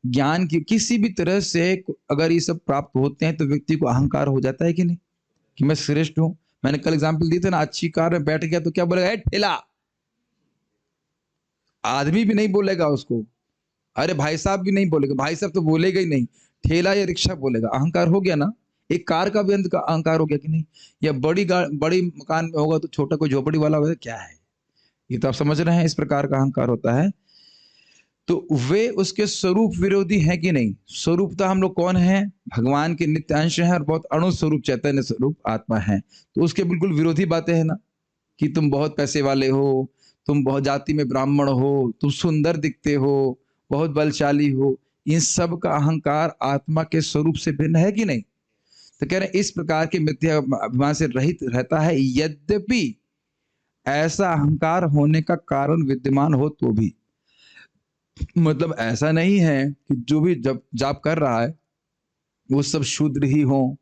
ज्ञान की किसी भी तरह से अगर ये सब प्राप्त होते हैं, तो व्यक्ति को अहंकार हो जाता है कि नहीं, कि मैं श्रेष्ठ हूं। मैंने कल एग्जाम्पल दिए थे ना, अच्छी कार में बैठ गया तो क्या बोलेगा? ए ठेला। आदमी भी नहीं बोलेगा उसको, अरे भाई साहब भी नहीं बोलेगा, भाई साहब तो बोलेगा ही नहीं, ठेला या रिक्शा बोलेगा। अहंकार हो गया ना। एक कार का भी अंत का अहंकार हो गया कि नहीं? या बड़ी मकान में होगा तो छोटा कोई झोपड़ी वाला होगा, क्या है ये? तो आप समझ रहे हैं, इस प्रकार का अहंकार होता है। तो वे उसके स्वरूप विरोधी हैं कि नहीं? स्वरूपता हम लोग कौन है? भगवान के नित्य अंश हैं और बहुत अणु स्वरूप चैतन्य स्वरूप आत्मा है। तो उसके बिल्कुल विरोधी बातें हैं ना, कि तुम बहुत पैसे वाले हो, तुम बहुत जाति में ब्राह्मण हो, तुम सुंदर दिखते हो, बहुत बलशाली हो। इन सब का अहंकार आत्मा के स्वरूप से भिन्न है कि नहीं? तो कह रहे हैं इस प्रकार के मिथ्या अभिमान से रहित रहता है, यद्यपि ऐसा अहंकार होने का कारण विद्यमान हो तो भी। मतलब ऐसा नहीं है कि जो भी जब जाप कर रहा है वो सब शूद्र ही हो,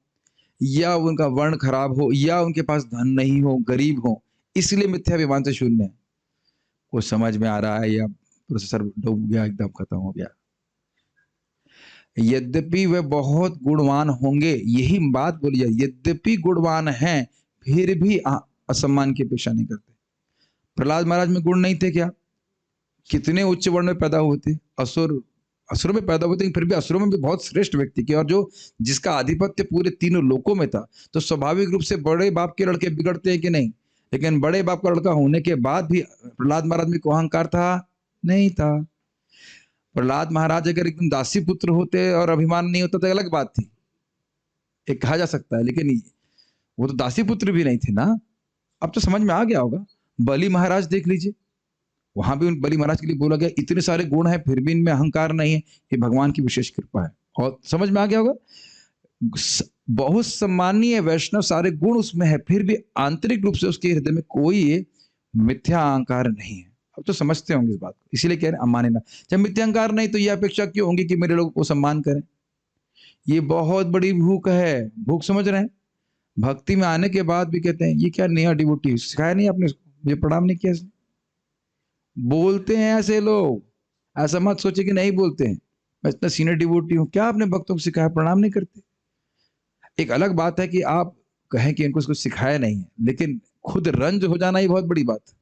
या उनका वर्ण खराब हो, या उनके पास धन नहीं हो, गरीब हो, इसलिए मिथ्याभिमान से शून्य है। कुछ समझ में आ रहा है या प्रोसेसर डूब गया, एकदम खत्म हो गया? यद्यपि वे बहुत गुणवान होंगे, यही बात बोली जाए, यद्यपि गुणवान हैं फिर भी असम्मान की अपेक्षा नहीं करते। प्रहलाद महाराज में गुण नहीं थे क्या? कितने उच्च वर्ण में पैदा हुए थे, असुर में पैदा हुए थे, फिर भी असुरों में भी बहुत श्रेष्ठ व्यक्ति के, और जो जिसका आधिपत्य पूरे तीनों लोकों में था। तो स्वाभाविक रूप से बड़े बाप के लड़के बिगड़ते हैं कि नहीं? लेकिन बड़े बाप का लड़का होने के बाद भी प्रहलाद महाराज में कोई अहंकार था? नहीं था। प्रहलाद महाराज अगर एकदम दासी पुत्र होते और अभिमान नहीं होता तो अलग बात थी, एक कहा जा सकता है, लेकिन वो तो दासी पुत्र भी नहीं थे ना। अब तो समझ में आ गया होगा। बलि महाराज देख लीजिए, वहां भी बलि महाराज के लिए बोला गया इतने सारे गुण हैं फिर भी इनमें अहंकार नहीं है, ये भगवान की विशेष कृपा है। और समझ में आ गया होगा, बहुत सम्मानीय वैष्णव, सारे गुण उसमें है, फिर भी आंतरिक रूप से उसके हृदय में कोई मिथ्या अहंकार नहीं है। अब तो समझते होंगे इस बात को, इसीलिए कह रहे हैं अमानिना। जब मिथ्या अहंकार नहीं तो ये अपेक्षा क्यों होंगी कि मेरे लोगों को सम्मान करें? ये बहुत बड़ी भूख है। भूख समझ रहे हैं? भक्ति में आने के बाद भी कहते हैं ये क्या नया डिवोटी, सिखाया नहीं आपने इसको, मुझे प्रणाम नहीं किया इसने। बोलते हैं ऐसे लोग, ऐसा मत सोचे कि नहीं बोलते हैं, मैं इतना सीनियर डिवोटी हूं, क्या आपने भक्तों को सिखाया? प्रणाम नहीं करते। एक अलग बात है कि आप कहें कि इनको इसको सिखाया नहीं है, लेकिन खुद रंज हो जाना ही बहुत बड़ी बात है।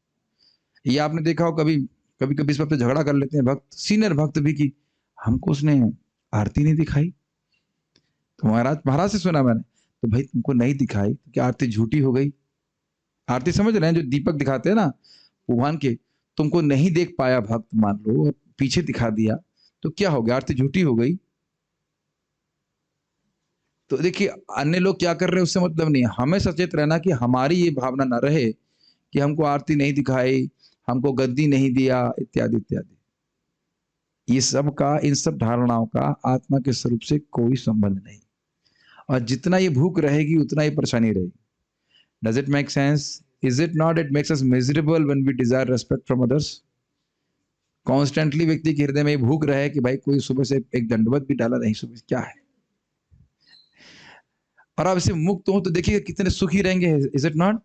ये आपने देखा हो, कभी कभी कभी इस बात पे झगड़ा कर लेते हैं भक्त, सीनियर भक्त भी, कि हमको उसने आरती नहीं दिखाई। तो महाराज से सुना मैंने, तो भाई तुमको नहीं दिखाई तो क्या आरती झूठी हो गई? आरती समझ रहे हैं, जो दीपक दिखाते हैं ना भगवान के, तुमको नहीं देख पाया भक्त मान लो और पीछे दिखा दिया, तो क्या हो गया? आरती झूठी हो गई। तो देखिए अन्य लोग क्या कर रहे हैं उससे मतलब नहीं है, हमें सचेत रहना कि हमारी ये भावना ना रहे कि हमको आरती नहीं दिखाई, हमको गद्दी नहीं दिया, इत्यादि इत्यादि। ये सब का, इन सब धारणाओं का आत्मा के स्वरूप से कोई संबंध नहीं। और जितना ये भूख रहेगी उतना ही परेशानी रहेगी। Does it make sense? Is it not? It makes us miserable when we desire respect from others. Constantly व्यक्ति के हृदय में ये भूख रहे कि भाई कोई सुबह से एक दंडवत भी डाला नहीं, सुबह क्या है, और आप इससे मुक्त हो तो देखिए कितने सुखी रहेंगे। Is it not?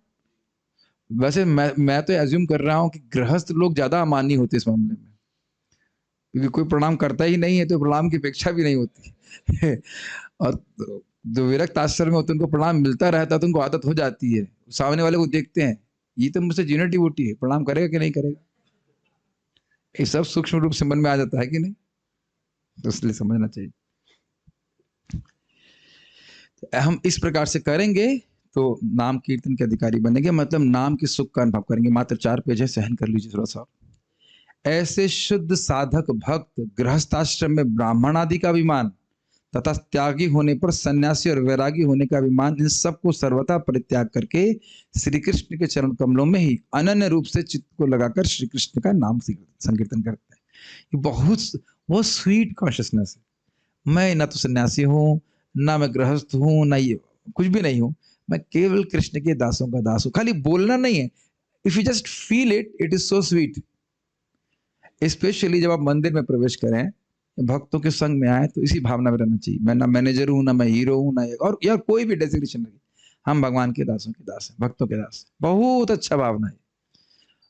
वैसे मैं तो एज्यूम कर रहा हूं कि गृहस्थ लोग ज्यादा अमानी होते इस मामले में, क्योंकि कोई प्रणाम करता ही नहीं है तो प्रणाम की अपेक्षा भी नहीं होती। और जो विरक्त आश्रम में होते हैं उनको प्रणाम मिलता रहता है तो उनको आदत हो जाती है, सामने वाले को देखते हैं ये तो मुझसे जीनियर डिवोटी है, प्रणाम करेगा कि नहीं करेगा, ये सब सूक्ष्म रूप से मन में आ जाता है कि नहीं, तो इसलिए समझना चाहिए। हम इस प्रकार से करेंगे तो नाम कीर्तन के अधिकारी बनेंगे, मतलब नाम के सुख का अनुभव करेंगे। मात्र 4 पेज है, सहन कर लीजिए थोड़ा सा। ऐसे शुद्ध साधक भक्त गृहस्थाश्रम में ब्राह्मण आदि का अभिमान तथा त्यागी होने पर सन्यासी और वैरागी होने का अभिमान, इन सबको सर्वथा परित्याग करके श्री कृष्ण के चरण कमलों में ही अनन्य रूप से चित्त को लगाकर श्री कृष्ण का नाम संकीर्तन करते हैं। ये बहुत स्वीट कॉन्शियसनेस है। मैं ना तो सन्यासी हूँ, ना मैं गृहस्थ हूँ, ना ये कुछ भी नहीं हूँ, मैं केवल कृष्ण के दासों का दास हूँ। खाली बोलना नहीं है, if you just feel it, it is so sweet. Specially जब आप मंदिर में प्रवेश करें, भक्तों के संग में आए, तो इसी भावना में रहना चाहिए। मैं ना मैनेजर हूँ, ना मैं हीरो हूँ, ना और या कोई भी डेजिग्नेशन नहीं, हम भगवान के दासों के दास हैं, भक्तों के दास। बहुत अच्छा भावना है,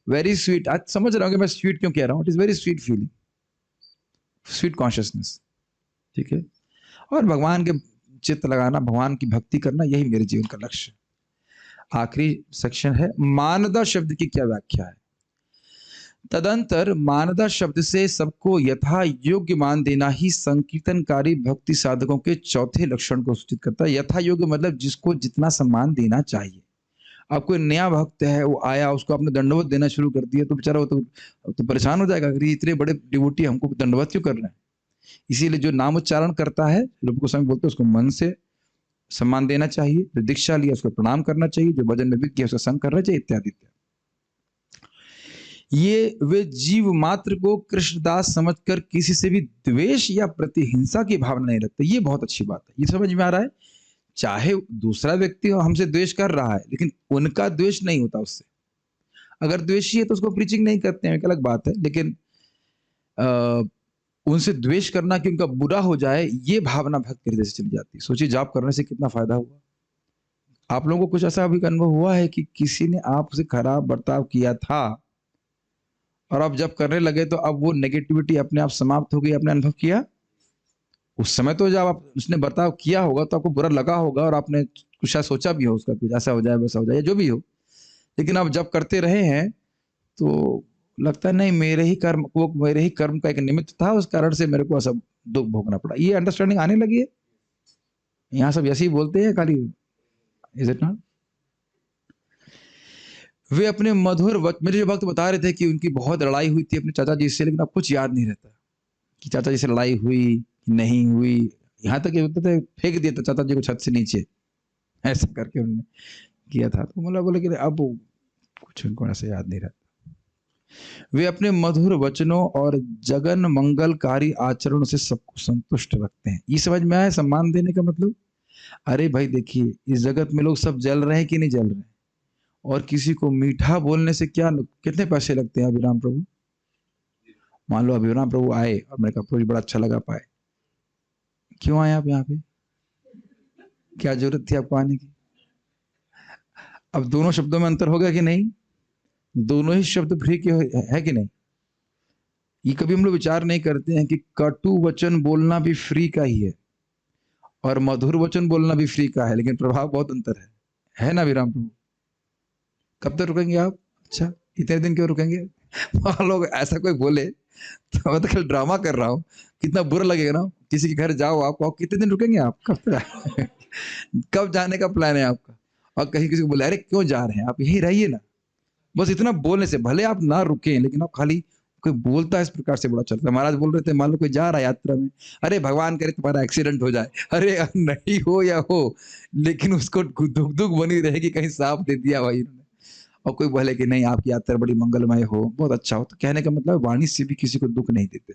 वेरी स्वीट। आज समझ रहा हूँ कि मैं स्वीट क्यों कह रहा हूँ। It is very sweet feeling, sweet consciousness, ठीक है। और भगवान के चित्त लगाना, भगवान की भक्ति करना, यही मेरे जीवन का लक्ष्य है। आखिरी सेक्शन है, मानदा शब्द की क्या व्याख्या है। तदंतर मानदा शब्द से सबको यथा योग्य मान देना ही संकीर्तनकारी भक्ति साधकों के चौथे लक्षण को सूचित करता है। यथा योग्य मतलब जिसको जितना सम्मान देना चाहिए। अब कोई नया भक्त है, वो आया, उसको आपने दंडवत देना शुरू कर दिया तो बेचारा वो तो परेशान हो जाएगा कि इतने बड़े डिवोटी हमको दंडवत क्यों कर रहे हैं। इसीलिए जो नाम उच्चारण करता है, रूप गोस्वामी बोलते हैं, उसको मन से सम्मान देना चाहिए। जो दीक्षा लिया उसको प्रणाम करना चाहिए, जो भजन में विज्ञ उसका संग करना चाहिए, इत्यादि इत्यादि। ये वे जीव मात्र को कृष्णदास समझकर किसी से भी द्वेष या प्रतिहिंसा की भावना नहीं रखते। ये बहुत अच्छी बात है, ये समझ में आ रहा है। चाहे दूसरा व्यक्ति हमसे द्वेष कर रहा है, लेकिन उनका द्वेष नहीं होता उससे। अगर द्वेषी है तो उसको प्रीचिंग नहीं करते हैं, एक अलग बात है, लेकिन उनसे द्वेष करना कि उनका बुरा हो जाए, ये भावना भक्त के हृदय से चली जाती है। सोचिए जाप करने से कितना फायदा हुआ। आप लोगों को कुछ ऐसा अभी अनुभव हुआ है कि किसी ने आपसे खराब बर्ताव किया था और आप जब करने लगे तो अब वो नेगेटिविटी अपने आप समाप्त हो गई, आपने अनुभव किया? उस समय तो जब आप उसने बर्ताव किया होगा तो आपको बुरा लगा होगा और आपने कुछ शायद सोचा भी हो उसका, कुछ ऐसा हो जाए वैसा हो जाए, जो भी हो। लेकिन आप जब करते रहे हैं तो लगता है नहीं, मेरे ही कर्म का एक निमित्त था, उस कारण से मेरे को ऐसा दुख भोगना पड़ा। ये अंडरस्टैंडिंग आने लगी है। यहाँ सब ऐसे ही बोलते हैं खाली, इज इट नॉट? वे अपने मधुर मेरे जो भक्त बता रहे थे कि उनकी बहुत लड़ाई हुई थी अपने चाचा जी से, लेकिन अब कुछ याद नहीं रहता कि चाचा जी से लड़ाई हुई नहीं हुई। यहाँ तक ये थे फेंक दिया था चाचा जी को छत से नीचे, ऐसा करके उन्होंने किया था। तो मतलब बोले कि अब कुछ उनको ऐसे याद नहीं रहता। वे अपने मधुर वचनों और जगन मंगलकारी आचरणों से सबको संतुष्ट रखते हैं। ये समझ में आया सम्मान देने का मतलब? अरे भाई देखिए, इस जगत में लोग सब जल रहे हैं कि नहीं जल रहे हैं, और किसी को मीठा बोलने से क्या कितने पैसे लगते हैं। अभिराम प्रभु, मान लो अभिराम प्रभु आए और मैंने कहा प्रभु बड़ा अच्छा लगा पाए, क्यों आए आप यहाँ पे, क्या जरूरत थी आपको आने की? अब दोनों शब्दों में अंतर होगा कि नहीं? दोनों ही शब्द फ्री के है कि नहीं? ये कभी हम लोग विचार नहीं करते हैं कि कटु वचन बोलना भी फ्री का ही है और मधुर वचन बोलना भी फ्री का है, लेकिन प्रभाव बहुत अंतर है ना विराम प्रभु? कब तक रुकेंगे आप? अच्छा, इतने दिन क्यों रुकेंगे? मान लोग ऐसा कोई बोले तो मैं तो कल ड्रामा कर रहा हूँ, कितना बुरा लगेगा ना। किसी के घर जाओ आप, कितने दिन रुकेंगे आप? कब तक कब जाने का प्लान है आपका? और कहीं किसी को बोले अरे क्यों जा रहे हैं आप, यही रहिए ना, बस इतना बोलने से, भले आप ना रुके लेकिन आप खाली, कोई बोलता है इस प्रकार से बड़ा चलता है। महाराज बोल रहे थे, मान लो कोई जा रहा है यात्रा में, अरे भगवान करे तुम्हारा एक्सीडेंट हो जाए, अरे नहीं हो या हो, लेकिन उसको दुख दुख बनी रहेगी, कहीं साफ दे दिया भाई इन्होंने। और कोई बोले कि नहीं आपकी यात्रा बड़ी मंगलमय हो, बहुत अच्छा हो, तो कहने का मतलब वाणी से भी किसी को दुख नहीं देते,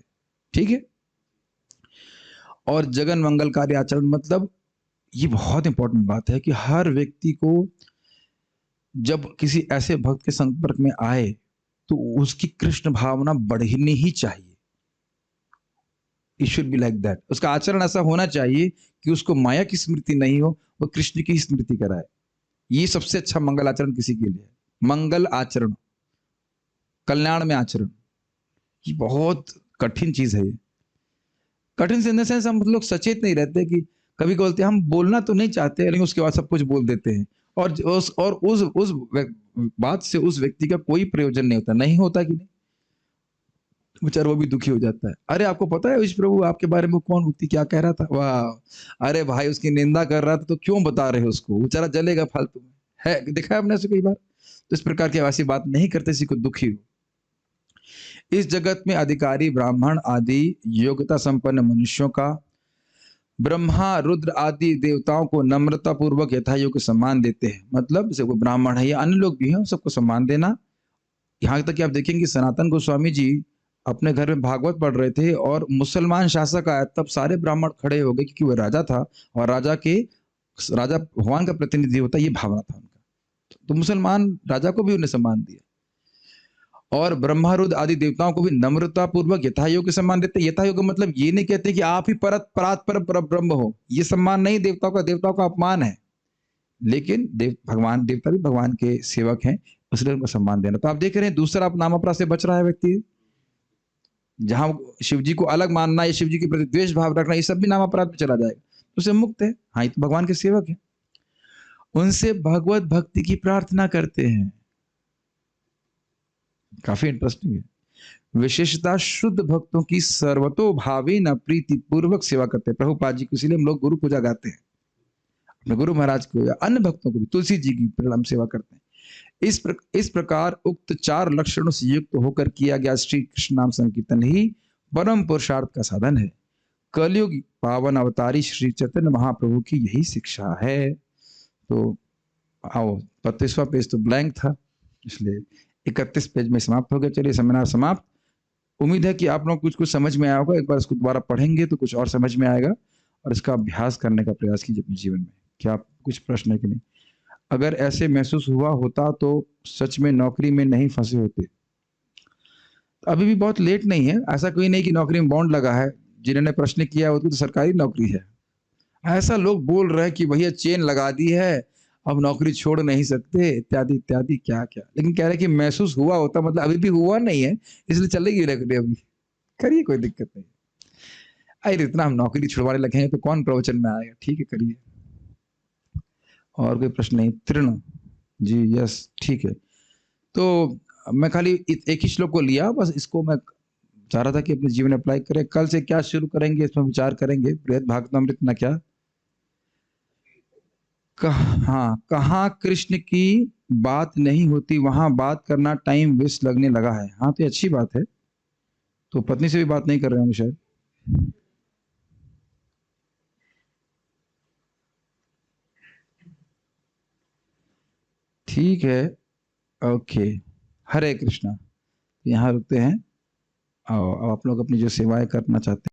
ठीक है। और जगन मंगलकारी आचरण मतलब, ये बहुत इंपॉर्टेंट बात है कि हर व्यक्ति को जब किसी ऐसे भक्त के संपर्क में आए तो उसकी कृष्ण भावना बढ़नी ही चाहिए। It should be like that. उसका आचरण ऐसा होना चाहिए कि उसको माया की स्मृति नहीं हो, वो कृष्ण की स्मृति कराए। ये सबसे अच्छा मंगल आचरण किसी के लिए है। मंगल आचरण, कल्याण में आचरण, ये बहुत कठिन चीज है। ये कठिन इन द सेंस, हम लोग सचेत नहीं रहते कि कभी बोलते हैं हम बोलना तो नहीं चाहते लेकिन उसके बाद सब कुछ बोल देते हैं, और उस बात से उस व्यक्ति का कोई प्रयोजन नहीं होता, नहीं होता कि नहीं, बेचारा वो भी दुखी हो जाता है। अरे आपको पता है विश्व प्रभु आपके बारे में कौन व्यक्ति क्या कह रहा था, वाह, अरे भाई उसकी निंदा कर रहा था तो क्यों बता रहे हो उसको, बेचारा जलेगा फालतू में, है देखा है आपने ऐसे कई बार। तो इस प्रकार की ऐसी बात नहीं करते किसी को दुखी हो। इस जगत में अधिकारी ब्राह्मण आदि योग्यता संपन्न मनुष्यों का ब्रह्मा रुद्र आदि देवताओं को नम्रता पूर्वक यथायोग्य सम्मान देते हैं। मतलब जैसे कोई ब्राह्मण है या अन्य लोग भी हैं, उन सबको सम्मान देना। यहाँ तक कि आप देखेंगे सनातन गोस्वामी जी अपने घर में भागवत पढ़ रहे थे और मुसलमान शासक आया, तब सारे ब्राह्मण खड़े हो गए, क्योंकि वह राजा था और राजा भगवान का प्रतिनिधि होता, ये भावना था उनका। तो मुसलमान राजा को भी उन्हें सम्मान दिया। और ब्रह्मारुद्र आदि देवताओं को भी नम्रता पूर्वक यथायोग्य सम्मान देते। यथायोग्य मतलब ये नहीं कहते कि आप ही पर ब्रह्म हो, ये सम्मान नहीं देवताओं का अपमान है। लेकिन देवता भी भगवान के सेवक हैं, इसलिए उनको सम्मान देना। तो आप देख रहे हैं दूसरा आप नाम अपराध से बच रहा है व्यक्ति। जहां शिव जी को अलग मानना या शिव जी के प्रति द्वेष भाव रखना, ये सब भी नाम अपराध में चला जाएगा, तो उसे मुक्त है। हाँ, ये तो भगवान के सेवक है, उनसे भगवत भक्ति की प्रार्थना करते हैं। काफी इंटरेस्टिंग है। विशेषता शुद्ध भक्तों की सर्वतोभावी न प्रीति पूर्वक सेवा करते हैं। प्रभुपाद जी को इसीलिए हम लोग गुरु पूजा गाते हैं, अपने गुरु महाराज को या अन्य भक्तों को भी, तुलसी जी की प्रणाम सेवा करते हैं। इस प्रकार उक्त 4 लक्षणों से युक्त होकर किया गया श्री कृष्ण नाम संकीर्तन ही परम पुरुषार्थ का साधन है। कलयुग पावन अवतारी श्री चैतन्य महाप्रभु की यही शिक्षा है। तो आओ, 32वां पेज तो ब्लैंक था, इसलिए 31 पेज में समाप्त हो गया। चलिए सेमिनार समाप्त। उम्मीद है कि आप लोग कुछ समझ में आया होगा। एक बार इसको दोबारा पढ़ेंगे तो कुछ और समझ में आएगा, और इसका अभ्यास करने का प्रयास कीजिए अपने जीवन में। क्या कुछ प्रश्न है कि नहीं? अगर ऐसे महसूस हुआ होता तो सच में नौकरी में नहीं फंसे होते। अभी भी बहुत लेट नहीं है। ऐसा कोई नहीं कि नौकरी में बॉन्ड लगा है, जिन्होंने प्रश्न किया उसकी तो सरकारी नौकरी है। ऐसा लोग बोल रहे हैं कि भैया चेन लगा दी है, अब नौकरी छोड़ नहीं सकते, इत्यादि इत्यादि क्या क्या। लेकिन कह रहे कि महसूस हुआ होता, मतलब अभी भी हुआ नहीं है, इसलिए चलेगी नौकरी। अभी करिए, कोई दिक्कत नहीं। अरे इतना हम नौकरी छुड़वाने लगे हैं तो कौन प्रवचन में आएगा। ठीक है, करिए। और कोई प्रश्न नहीं? तृण जी, यस, ठीक है। तो मैं खाली एक ही श्लोक को लिया, बस इसको मैं चाह रहा था कि अपने जीवन में अप्लाई करें। कल से क्या शुरू करेंगे इसमें विचार करेंगे। बृहद भागवतामृत ना क्या कहाँ कृष्ण की बात नहीं होती, वहां बात करना टाइम वेस्ट लगने लगा है। हाँ, तो अच्छी बात है। तो पत्नी से भी बात नहीं कर रहे होंगे शायद। ठीक है, ओके। हरे कृष्णा। यहाँ रुकते हैं। और आप लोग अपनी जो सेवाएं करना चाहते हैं